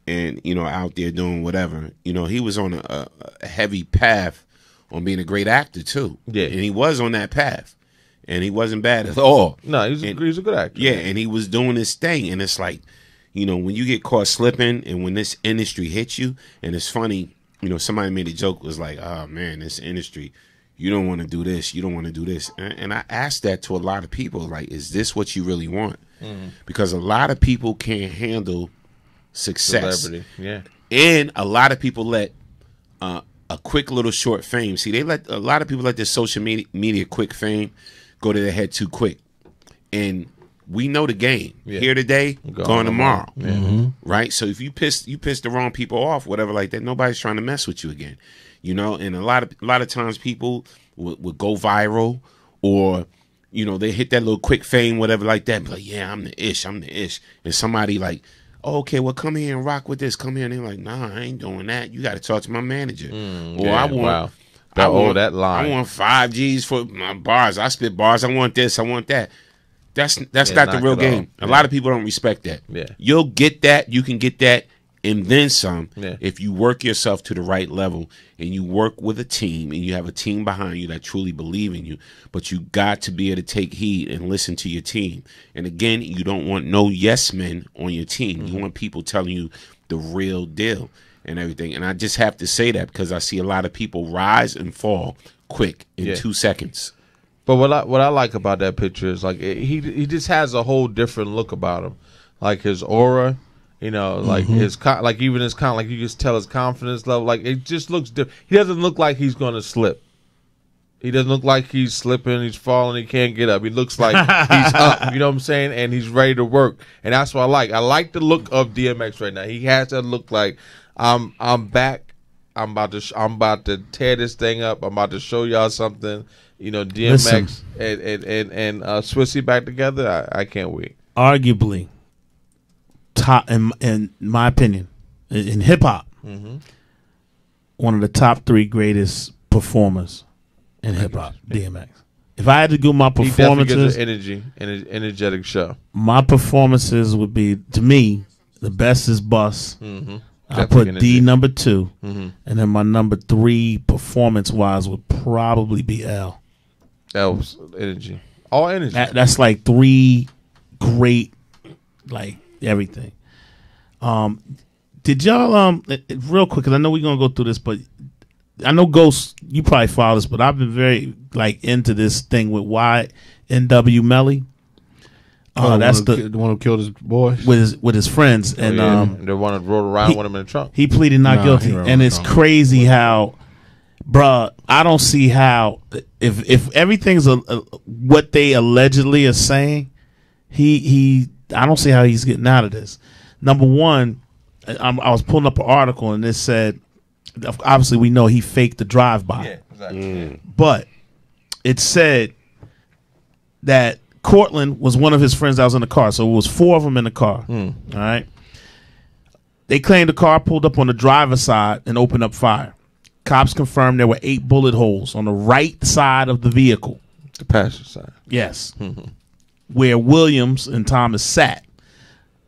and, out there doing whatever, he was on a heavy path on being a great actor too. Yeah. And he was on that path. And he wasn't bad at all. No, he's a good actor. Yeah, and he was doing his thing. And it's like, when you get caught slipping and when this industry hits you, and it's funny, somebody made a joke, was like, oh man, this industry, you don't want to do this, you don't want to do this. And I asked that to a lot of people, like, is this what you really want? Because a lot of people can't handle success. Celebrity, yeah. And a lot of people let a quick little short fame. See, a lot of people let this social media quick fame go to their head too quick. And we know the game. Yeah. Here today, gone tomorrow. Yeah. Right? So if you piss the wrong people off, whatever like that, nobody's trying to mess with you again. You know, and a lot of times people would go viral, or, you know, they hit that little quick fame, whatever like that, and be like, yeah, I'm the ish. And somebody like, oh, okay, well, come here and rock with this. Come here. And they're like, nah, I ain't doing that. You got to talk to my manager. Or I want that line. I want 5 G's for my bars. I spit bars. I want this. I want that. That's not the real game. A lot of people don't respect that. Yeah. You'll get that. You can get that and then some if you work yourself to the right level and you work with a team and you have a team behind you that truly believe in you. But you got to be able to take heed and listen to your team. And again, you don't want no yes men on your team. You want people telling you the real deal and everything. And I just have to say that because I see a lot of people rise and fall quick in 2 seconds. But what I like about that picture is, like, he just has a whole different look about him, like his aura, you know, like even his like you just tell his confidence level, like it just looks different. He doesn't look like he's gonna slip. He doesn't look like he's slipping, he's falling, he can't get up. He looks like he's up, you know what I'm saying, and he's ready to work. And that's what I like. I like the look of DMX right now. He has that look like I'm back. I'm about to tear this thing up. I'm about to show y'all something. You know, DMX and Swissy back together. I can't wait. Arguably, top in my opinion, in hip hop, one of the top 3 greatest performers in hip hop. DMX. If I had to do my performances, he definitely gives an energetic show. My performances would be, to me, the best is Bus. I put D number 2, and then my number 3 performance wise would probably be L. L's energy, all energy. That's like 3 great, like everything. Did y'all real quick? Because I know we're gonna go through this, but I know Ghost, you probably follow this, but I've been very like into this thing with YNW Melly. That's the one who killed his boy with his friends, and the one that rode around with him in the trunk. He pleaded not guilty, and it's crazy how, bruh, I don't see how if everything's what they allegedly are saying, I don't see how he's getting out of this. Number one, I was pulling up an article and it said, obviously we know he faked the drive-by. Yeah, exactly. But it said that Cortland was one of his friends that was in the car. So it was 4 of them in the car. All right. They claimed the car pulled up on the driver's side and opened up fire. Cops confirmed there were 8 bullet holes on the right side of the vehicle. The passenger side. Yes. Where Williams and Thomas sat.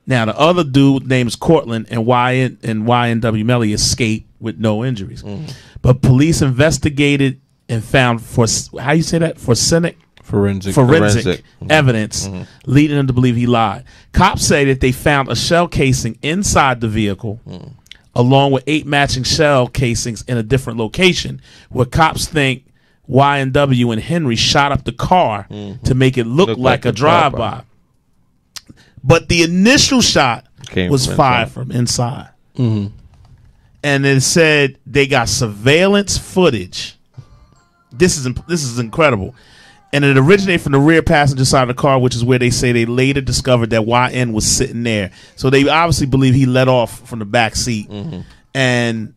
Now, the other dude named is Cortland and YNW Melly escaped with no injuries. But police investigated and found, forensic evidence leading them to believe he lied. Cops say that they found a shell casing inside the vehicle along with 8 matching shell casings in a different location, where cops think YNW and Henry shot up the car to make it look like a drive-by. But the initial shot was fired from inside. And it said they got surveillance footage. This is incredible. And it originated from the rear passenger side of the car, which is where they say they later discovered that YN was sitting there. So they obviously believe he let off from the back seat. And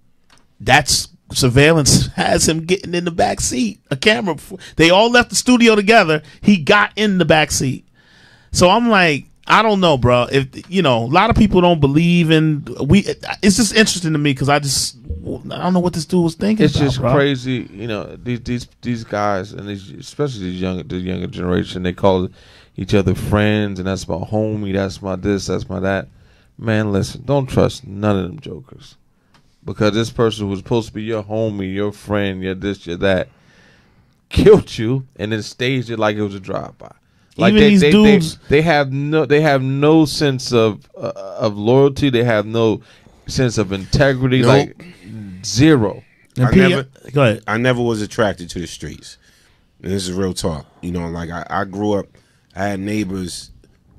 that's surveillance has him getting in the back seat. A camera. They all left the studio together. He got in the back seat. So I'm like, I don't know, bro. If a lot of people don't believe in it's just interesting to me because I don't know what this dude was thinking. It's about, just bro. crazy, these guys and especially the younger generation. They call each other friends, and that's my homie, that's my this, that's my that. Man, listen, don't trust none of them jokers, because this person who's supposed to be your homie, your friend, your this, your that, killed you and then staged it like it was a drive-by. Like even these dudes, they have no sense of loyalty. They have no sense of integrity. Nope. Like zero. Go ahead. I never was attracted to the streets. And this is real talk. You know, like I grew up, I had neighbors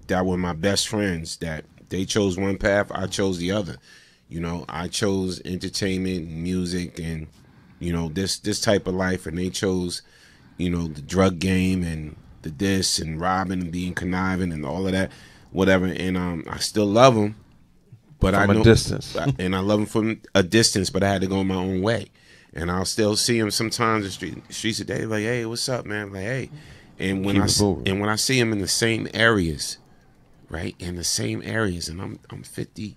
that were my best friends that they chose one path, I chose the other. You know, I chose entertainment, music, and, you know, this type of life, and they chose, you know, the drug game and the this and robbing and being conniving and all of that, whatever. And I still love them, but from a distance. And I love them from a distance, but I had to go my own way. And I'll still see them sometimes in the streets today, like, hey, what's up, man? I'm like, hey. And when I see them in the same areas, right? In the same areas, and I'm 50.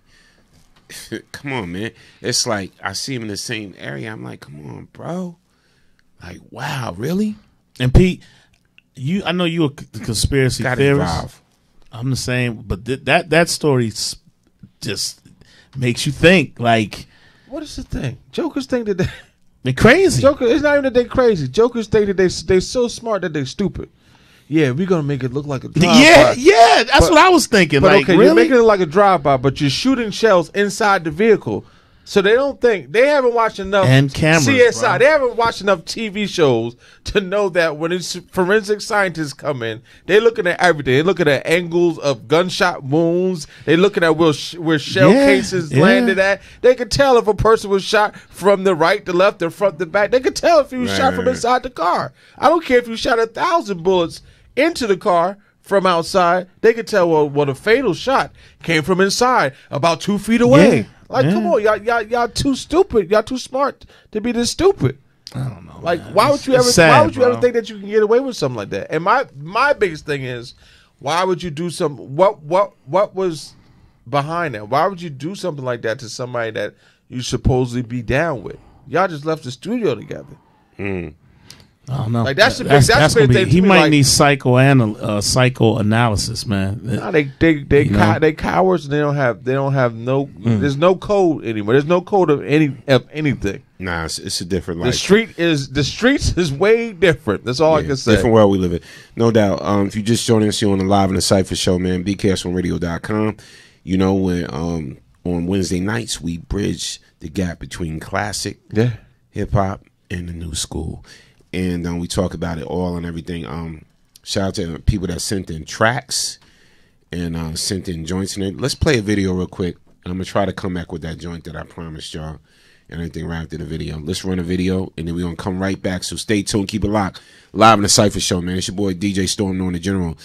Come on, man. It's like I see him in the same area. I'm like, come on, bro. Like, wow, really? And Pete, I know you're a conspiracy theorist. I'm the same, but that story just makes you think. Like, what is the thing? Jokers think that they're crazy. It's not even that they're crazy. Jokers think that they're so smart that they're stupid. Yeah, we're gonna make it look like a drive-by. Yeah, that's what I was thinking. But like, okay, really? you're making it like a drive-by, but you're shooting shells inside the vehicle, so they don't think they haven't watched enough and cameras, CSI. bro. They haven't watched enough TV shows to know that when it's forensic scientists come in, they're looking at everything. They're looking at angles of gunshot wounds. They're looking at where shell cases landed at. They could tell if a person was shot from the right, the left, the front, the back. They could tell if he was shot from inside the car. I don't care if you shot 1,000 bullets into the car from outside. They could tell well the fatal shot came from inside, about 2 feet away. Yeah. Like, come on, y'all too stupid. Y'all too smart to be this stupid. I don't know. Like, man. why would you ever? Sad, why would you bro. ever think that you can get away with something like that? And my biggest thing is, why would you do some? What was behind that? Why would you do something like that to somebody that you supposedly be down with? Y'all just left the studio together. I don't know. Like, that's the big gonna be, thing. He might need psychoanalysis, man. No, they cowards. And they don't have no. There's no code anymore. There's no code of anything. Nah, it's a different life. The streets is way different. That's all I can say. Different world we live in, no doubt. If you just joining us here on the Live in the Cipher show, man, bcastonradio.com. You know, when on Wednesday nights we bridge the gap between classic hip hop and the new school. And we talk about it all and everything. Shout out to people that sent in tracks and sent in joints. And let's play a video real quick. And I'm going to try to come back with that joint that I promised y'all and everything right after the video. Let's run a video, and then we're going to come right back. So stay tuned. Keep it locked. Live in the Cipher Show, man. It's your boy DJ Storm, known the General.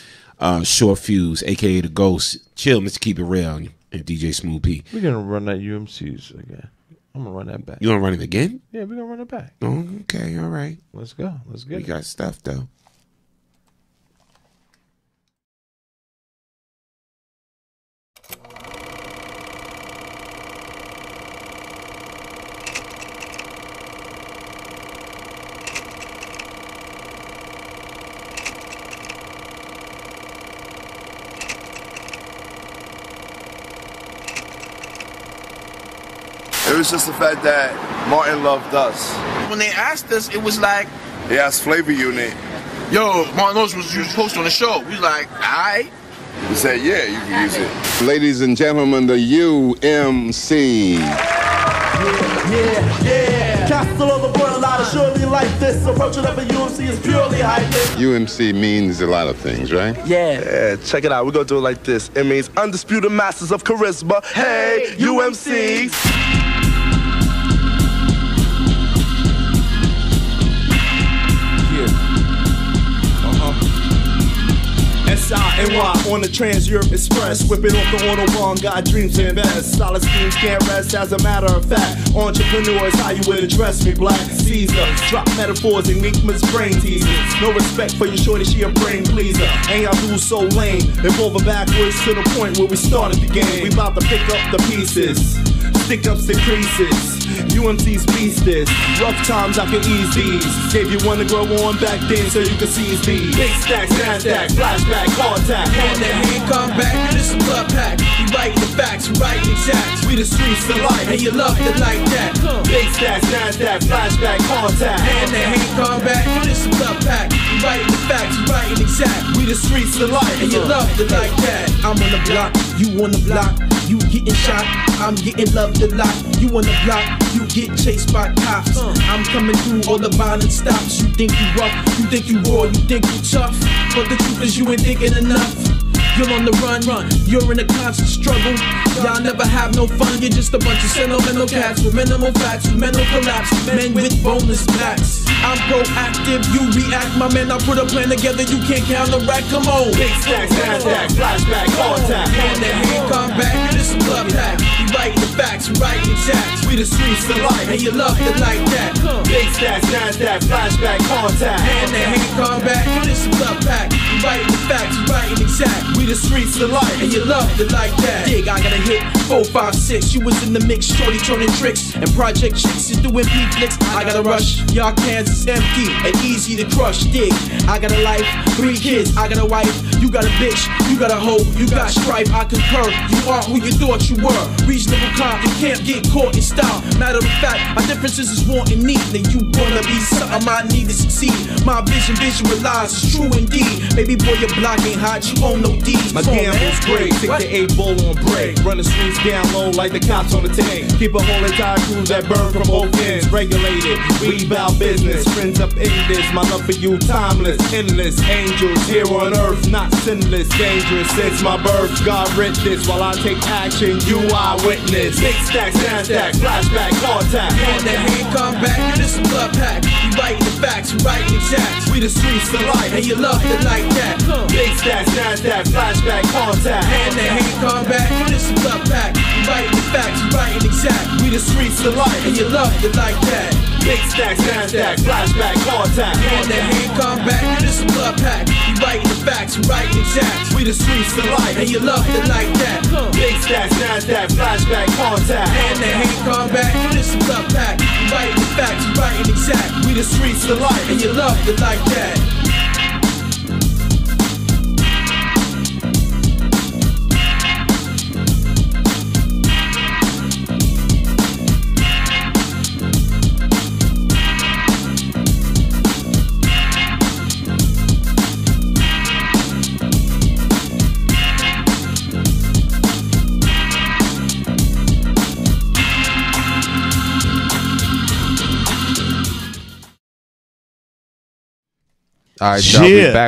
Short Fuse, a.k.a. The Ghost. Chill, Mr. Keep It Real, and DJ Smooth P. We're going to run that UMC's again. I'm going to run that back. You want to run it again? Yeah, we're going to run it back. Oh, okay, all right. Let's go. Let's get it. We got stuff, though. It was just the fact that Martin loved us. When they asked us, it was like... They asked Flavor Unit. Yo, Martin Lawrence was supposed on the show. We was like, alright. We said, yeah, you can use it. Ladies and gentlemen, the UMC. Yeah. Castle of the world, out of surely like this. Approaching up a UMC is purely hype. UMC means a lot of things, right? Yeah, check it out. We're gonna do it like this. It means undisputed masters of charisma. Hey, UMCs. S-I-N-Y on the Trans-Europe Express. Whipping off the Autobahn, got dreams to invest. Solid schemes can't rest, as a matter of fact. Entrepreneurs, how you would address me, Black Caesar. Drop metaphors, enigmas, brain teasers. No respect for your shorty, she a brain pleaser. And y'all do so lame. Evolving backwards to the point where we started the game. We about to pick up the pieces. Stick ups and creases. UMC's beast this. Rough times I can ease these. Gave you one to grow on back then so you can seize these. Big stacks, NASDAQ, flashback, contact. And the hand come back, you just a blood pack. You writing the facts, you writing exacts. We the streets of life, and you love it like that. Big stacks, NASDAQ, flashback, contact. And the hand come back, you just a blood pack. You writing the facts, you writing exact. We the streets of life, and you love it like that. I'm on the block, you on the block. You getting shot, I'm getting loved a lot. You on the block, you get chased by cops. I'm coming through, all the violence stops. You think you rough, you think you raw, you think you tough, but the truth is you ain't thinking enough. You're on the run, you're in a constant struggle. Y'all never have no fun, you're just a bunch of sentimental cats with minimal facts, with mental collapse, men with boneless backs. I'm proactive, you react, my man, I put a plan together, you can't counteract, come on. Big stacks, NASDAQ, flashback, contact. Hand that hand come back, you just a blood pack. You writing the facts, you writing exacts. We the streets to life, and you love it like that. Big stacks, NASDAQ, flashback, contact. Hand that hand come back, you just a blood pack. You writing the facts, you writing exact. We the streets to life, and you love it like that. Dig, I got a hit, 4, 5, 6. You was in the mix, shorty turning tricks. And Project Chicks is doing P-flicks. I got a rush, y'all cans is empty and easy to crush. Dig, I got a life, 3 kids, I got a wife. You got a bitch, you got a hoe, you got strife. I concur, you are who you thought you were. Reasonable calm, you can't get caught in style. Matter of fact, our differences is wanting need. Then you wanna be something I need to succeed. My vision visualized is true indeed. Baby boy, your block ain't hot, you own no deeds. My gamble's great, take the 8 ball on break. Run the streets down low like the cops on the tank. Keep a whole entire crew that burn from both ends. Regulated, we bout business. Friends up in this, my love for you timeless, endless. Angels here on earth, not sinless, dangerous since my birth. God writ this while I take action, you eyewitness. Big stacks, NASDAQ, flashback, contact. Hand that hand come back, you just a blood pack. You writing the facts, you writing exacts. We the streets to life, and you love it like that. Big stacks, NASDAQ, flashback, contact. Hand that hand come back, you just a blood pack. You writing the facts, you writing exact. We the streets to life, and you love it like that. Big stacks, NASDAQ, flashback, contact. Hand that hand come back, you just a blood pack. You writing the facts, you writing exacts. We the streets to life, and you love it like that. Big stacks, NASDAQ, flashback, contact. Hand that hand come back, you just a blood pack. You writing the facts, you writing exact. We the streets to life, and you love it like that. All right, y'all,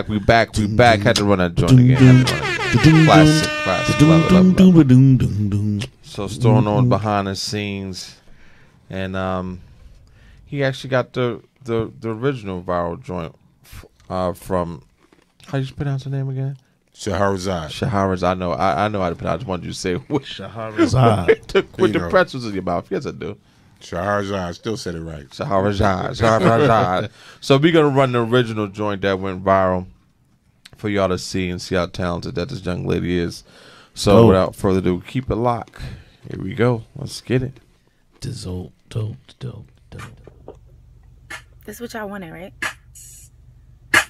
we back. Had to run that joint again. Classic. Love it. So Storm on behind the scenes, and he actually got the original viral joint from, how you pronounce the name again? Shahrazad. I know how to pronounce. I just wanted you to say Shahrazad. with the pretzels in your mouth. Yes, I do. Shahrazad, I still said it right. Shahrazad. So we're gonna run the original joint that went viral for y'all to see and see how talented that this young lady is. So without further ado, keep it locked. Here we go. Let's get it. This what y'all wanted, right? All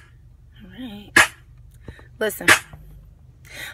right. Listen.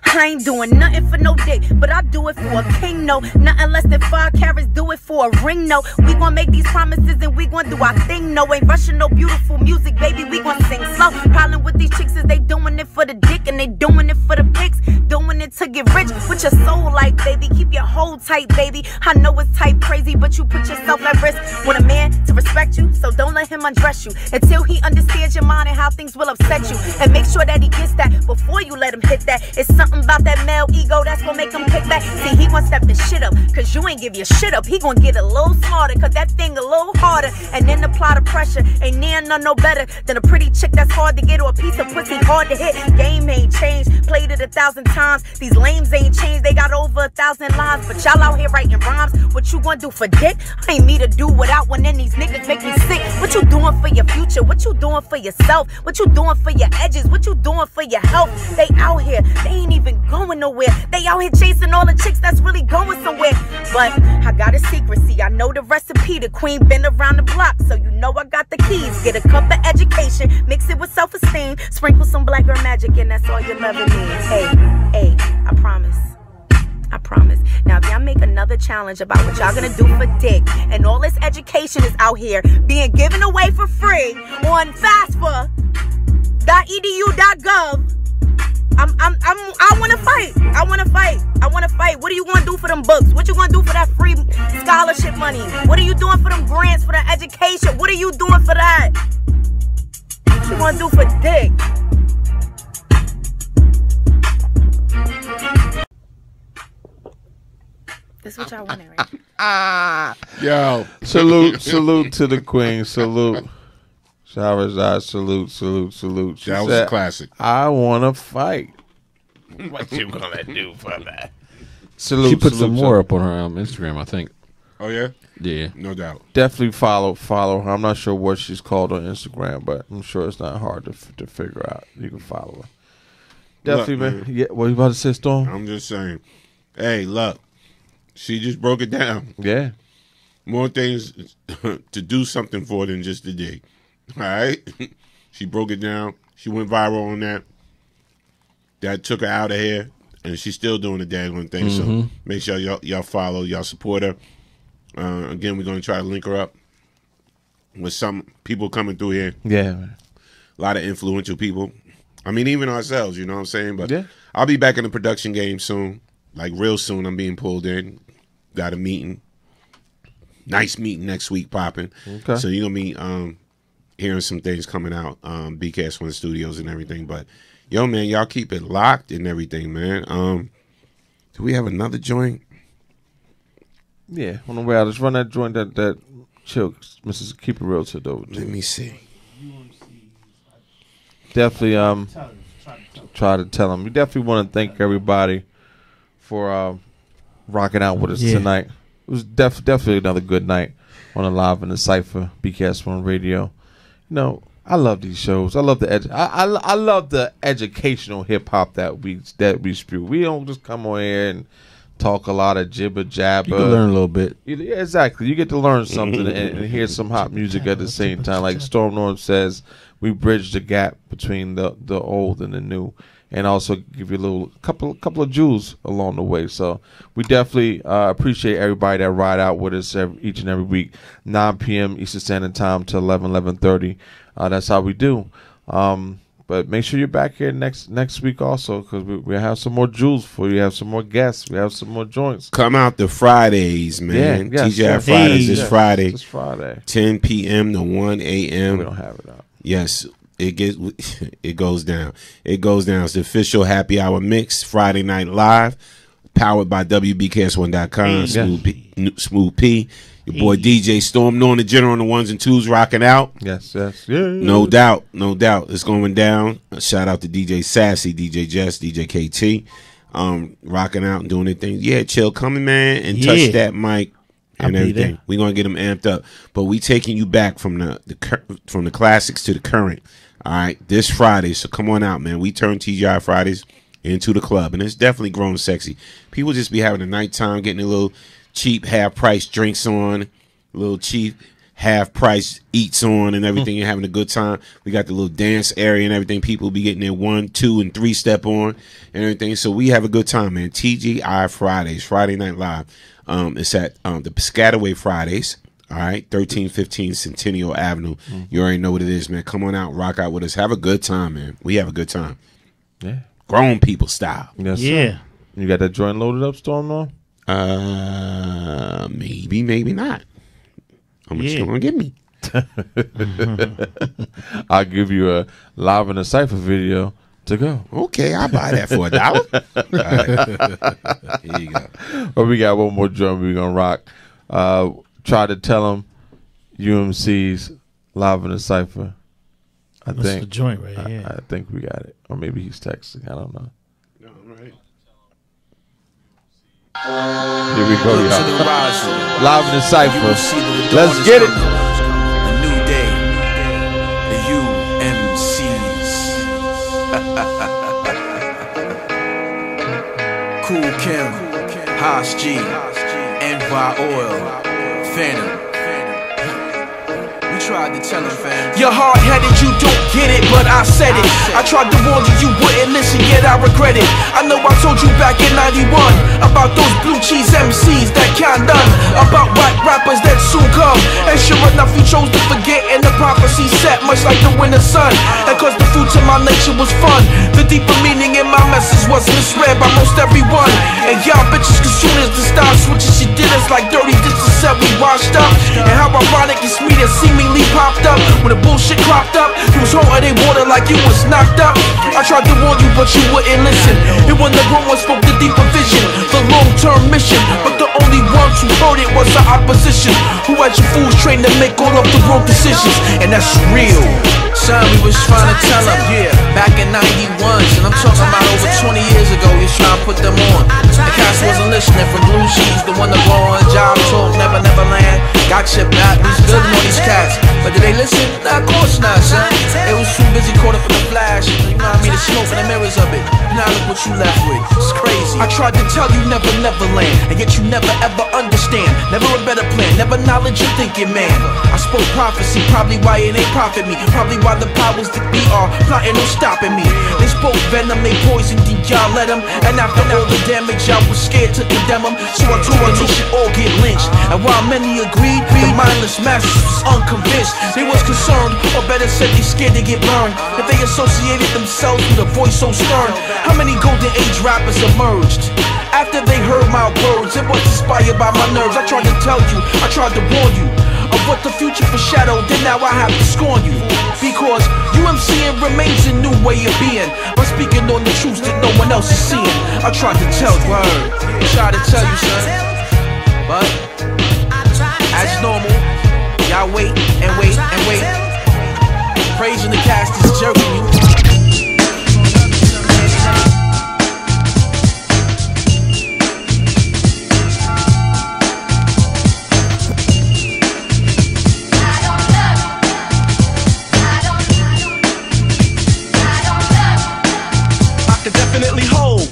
I ain't doing nothing for no dick, but I do it for a king, no. Nothing less than 5 carats, do it for a ring, no. We gon' make these promises and we gon' do our thing, no. Ain't rushing no beautiful music, baby, we gon' sing slow. Problem with these chicks is they doing it for the dick and they doing it for the pics. Doing it to get rich with your soul like, baby. Keep your hold tight, baby. I know it's type crazy, but you put yourself at risk. Want a man to respect you, so don't let him undress you until he understands your mind and how things will upset you. And make sure that he gets that before you let him hit that. It's something about that male ego that's gonna make him pick back. See, he gon' step his shit up, cause you ain't give your shit up. He gon' get a little smarter, cause that thing a little harder. And then apply the pressure, ain't near none no better than a pretty chick that's hard to get or a piece of pussy hard to hit. Game ain't changed, played it 1,000 times. These lames ain't changed, they got over 1,000 lines. But y'all out here writing rhymes, what you gonna do for dick? I ain't me to do without one, and these niggas make me sick. What you doing for your future? What you doing for yourself? What you doing for your edges? What you doing for your health? They out here, they ain't even going nowhere. They out here chasing all the chicks that's really going somewhere. But I got a secrecy, I know the recipe. The queen been around the block, so you know I got the keys. Get a cup of education, mix it with self-esteem, sprinkle some black girl magic, and that's all you'll ever need. Hey, I promise. I promise. Now, if y'all make another challenge about what y'all gonna do for dick, and all this education is out here being given away for free on FAFSA.edu.gov, I want to fight. I want to fight. I want to fight. What are you going to do for them books? What you going to do for that free scholarship money? What are you doing for them grants, for the education? What are you doing for that? What you going to do for dick? That's what y'all want, right? Yo. Salute to the queen. Salute. Shahrazad, salute. She that was said, a classic. I want to fight. What you gonna do for that? Salute. She put some salute. more up on her Instagram, I think. Oh yeah, yeah, no doubt. Definitely follow her. I'm not sure what she's called on Instagram, but I'm sure it's not hard to figure out. You can follow her. Definitely, Look, man. Yeah, what you about to say, Storm? I'm just saying. Hey, look, she just broke it down. Yeah, more things to do something for than just to dig. All right, she broke it down. She went viral on that. That took her out of here, and she's still doing the daggone thing. Mm-hmm. So make sure y'all follow, y'all support her. Again, we're gonna try to link her up with some people coming through here. Yeah, man. A lot of influential people. I mean, even ourselves. You know what I'm saying? But yeah. I'll be back in the production game soon, like real soon. I'm being pulled in. Got a meeting. Nice meeting next week popping. Okay. So you're gonna be hearing some things coming out, BCast One Studios and everything. But yo, man, y'all keep it locked and everything, man. Do we have another joint? Yeah, on the way out. Let's run that joint that chill, Mrs. Keep It Real to though. Let me see. Definitely try to tell them. We definitely want to thank everybody for rocking out with us tonight. It was definitely another good night on the Live in the Cipher, BCast One Radio. You know, I love these shows. I love the I love the educational hip hop that we spew. We don't just come on here and talk a lot of jibber jabber. You can learn a little bit. Yeah, exactly. You get to learn something and hear some hot music at the same time. Like Storm Norm says, we bridge the gap between the old and the new, and also give you a couple of jewels along the way. So we definitely appreciate everybody that ride out with us each and every week, 9 p.m. Eastern Standard Time to 11:30. That's how we do. But make sure you're back here next week also, because we have some more jewels for you. We have some more guests. We have some more joints. Come out to Fridays, man. Yeah, TGI Fridays this Friday. This Friday. 10 p.m. to 1 a.m. We don't have it out. Yes, it goes down. It goes down. It's the official happy hour mix, Friday Night Live, powered by WBKS1.com. Smooth P. Your boy DJ Storm, knowing the general on the ones and twos, rocking out. Yes. Yeah. No doubt. It's going down. Shout out to DJ Sassy, DJ Jess, DJ KT, rocking out and doing their thing. Yeah, chill, coming, man, and touch that mic and everything. We're gonna get them amped up, but we taking you back from the classics to the current. All right, this Friday, so come on out, man. We turn TGI Fridays into the club, and it's definitely grown sexy. People just be having a nighttime, getting a little cheap half-price drinks on, a little cheap half-price eats on and everything, and having a good time. We got the little dance area and everything. People be getting their 1, 2, and 3 step on and everything. So we have a good time, man. TGI Fridays, Friday Night Live. It's at the Piscataway Fridays, all right, 1315 Centennial Avenue. You already know what it is, man. Come on out, rock out with us. Have a good time, man. We have a good time. Yeah. Grown people style. Yes, sir. You got that joint loaded up, Storm, though? Maybe not. How much you gonna give me? I'll give you a Live in the Cipher video to go. Okay, I'll buy that for $1. Right. Here you go. But we got one more drum we're gonna rock. Try to tell them UMC's Live in the Cipher. That's the joint right here. I think we got it. Or maybe he's texting. I don't know. No, I'm right. Here we go, y'all. Live in the Cipher. Let's get it. A new day. The UMCs. Cool Kim, Haas G, Envy Oil, Phantom. We tried to tell him, fam. You're hard-headed, you don't get it, but I said it. I tried to warn you, you wouldn't listen, yeah, that I regret it. I know I told you back in 91 about those blue cheese MCs that can't done, about white rappers that soon come. And sure enough, you chose to forget, and the prophecy set much like the winter sun. And cause the fruits of my nature was fun, the deeper meaning in my message was misread by most everyone. And y'all bitches, as soon as the style switches, she did us like dirty dishes, said we washed up. And how ironic it's me that seemingly popped up when the bullshit cropped up. You was holding they water like you was knocked up. I tried to warn you, but you wouldn't listen. It wasn't the grown one spoke the deeper vision, the long-term mission. But the only ones who heard it was the opposition, who had you fools trained to make all of the wrong decisions. And that's real. Son, we was trying to tell them, yeah, back in 91, and I'm talking about over 20 years ago, we was trying to put them on. The cats wasn't listening, from Blue Sheets, the one to go on, Job Talk, Never Neverland, got your back, we was building on these cats. But did they listen? Nah, of course not, son. They was too busy caught up in the flash, you know what I mean, the smoke and the mirrors of it. Now look what you left with, it's crazy. I tried to tell you Never Neverland, and yet you never ever understand. Never a better plan, never knowledge you're thinking, man. I spoke prophecy, probably why it ain't profit me, probably why the powers that be are plotting on stopping me. They spoke venom, they poisoned, did y'all let them? And after all the damage, y'all was scared to condemn them. So I told them they should all get lynched. And while many agreed, the mindless masses was unconvinced. They was concerned, or better said they scared to get burned. If they associated themselves with a voice so stern, how many golden age rappers emerged? After they heard my words, it was inspired by my nerves. I tried to tell you, I tried to warn you of what the future foreshadowed, then now I have to scorn you. Because UMCing remains a new way of being, by speaking on the truths that no one else is seeing. I tried to tell you, I tried to tell you, son. But, as normal, y'all wait and wait and wait. Praising the cast is jerking you. Definitely hold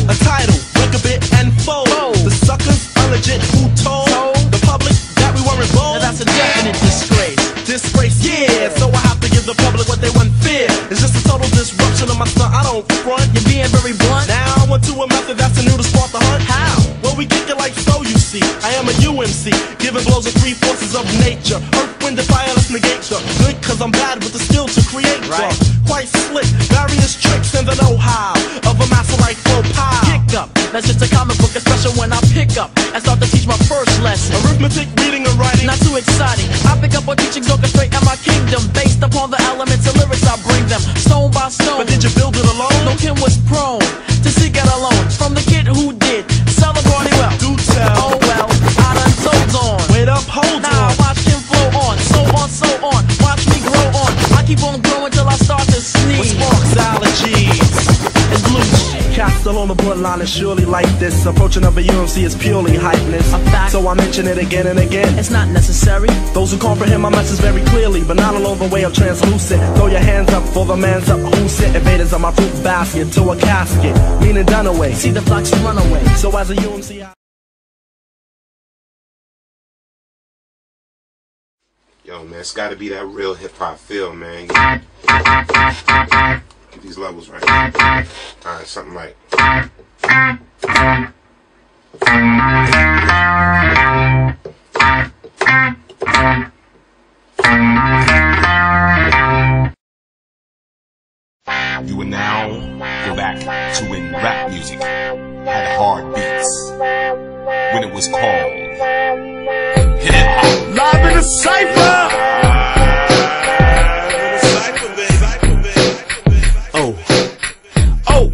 a title, work a bit and fold. The suckers are legit who told the public that we weren't bold. Now that's a definite disgrace. Disgrace, yeah. So I have to give the public what they want fear. It's just a total disruption of my stunt. I don't front. You're being very blunt. Now I went to a method that's new to spark the hunt. How? Well, we kick it like so, you see. I am a UMC, giving blows of three forces of nature. Earth, wind, and fire, let's negate the good, cause I'm bad with the skill to create. Right. Quite slick, various tricks and the know-how of a master like Faux Pie. Kick up, that's just a comic book, especially when I pick up and start to teach my first lesson. Arithmetic, reading, and writing. Not too exciting. I pick up what teachings orchestrate in my kingdom, based upon the elements of lyrics I bring them, stone by stone. But did you build it alone? No, Kim was prone to seek out alone from the kid who did sell the party well. Do tell. Oh well, I done sold on. Wait up, hold now on. Watch Kim flow on, so on, so on. Watch me grow on. I keep on growing till I start to sneeze. With sparks, allergies, and blue shit. Cast along the bloodline is surely like this. Approaching of a UMC is purely hypeness. A fact. So I mention it again and again. It's not necessary. Those who comprehend my message very clearly, but not along the way of translucent. Throw your hands up for the man's up. Who sent invaders on my fruit basket to a casket? Meaning done away. See the flocks run away. So as a UMC. Yo, man, it's got to be that real hip hop feel, man. Get these levels right. All right, something like. You will now go back to when rap music had hard beats. When it was called hip hop. Live in the Cipher. Oh,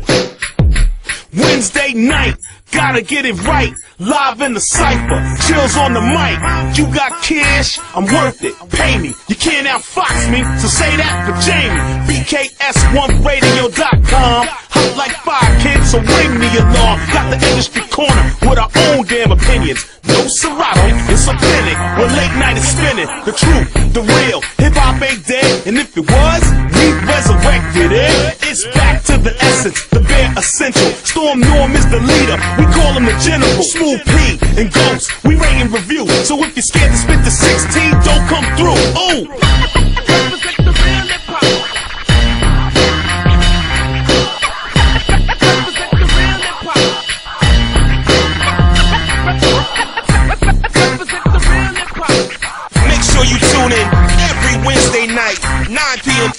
Wednesday night, gotta get it right. Live in the Cipher, chills on the mic. You got cash, I'm worth it, pay me. You can't outfox me, so say that for Jamie. BKS1radio.com. Hot like fire, kids, so ring the alarm. Got the industry corner with our own damn opinions. No Serato, it's authentic. When late night is spinning, the truth, the real. Hip-hop ain't dead, and if it was, we resurrected it. It's back to the essence, the bare essential. Storm Norm is the leader, we call him the general. Smooth P and Ghost, we rate and review. So if you're scared to spit the 16, don't come through. Ooh. Represent the real hip-hop.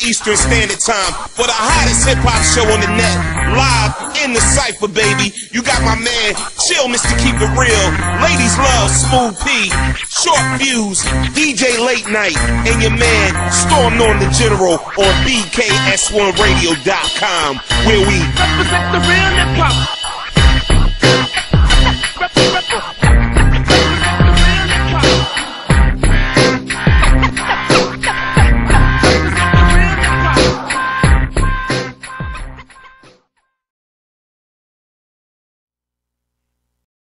Eastern Standard Time for the hottest hip-hop show on the net. Live in the Cipher, baby. You got my man, Chill Mr. Keep It Real. Ladies love Smooth P. Short Fuse, DJ Late Night, and your man, Storm on the General on BKS1Radio.com, where we represent the real hip-hop.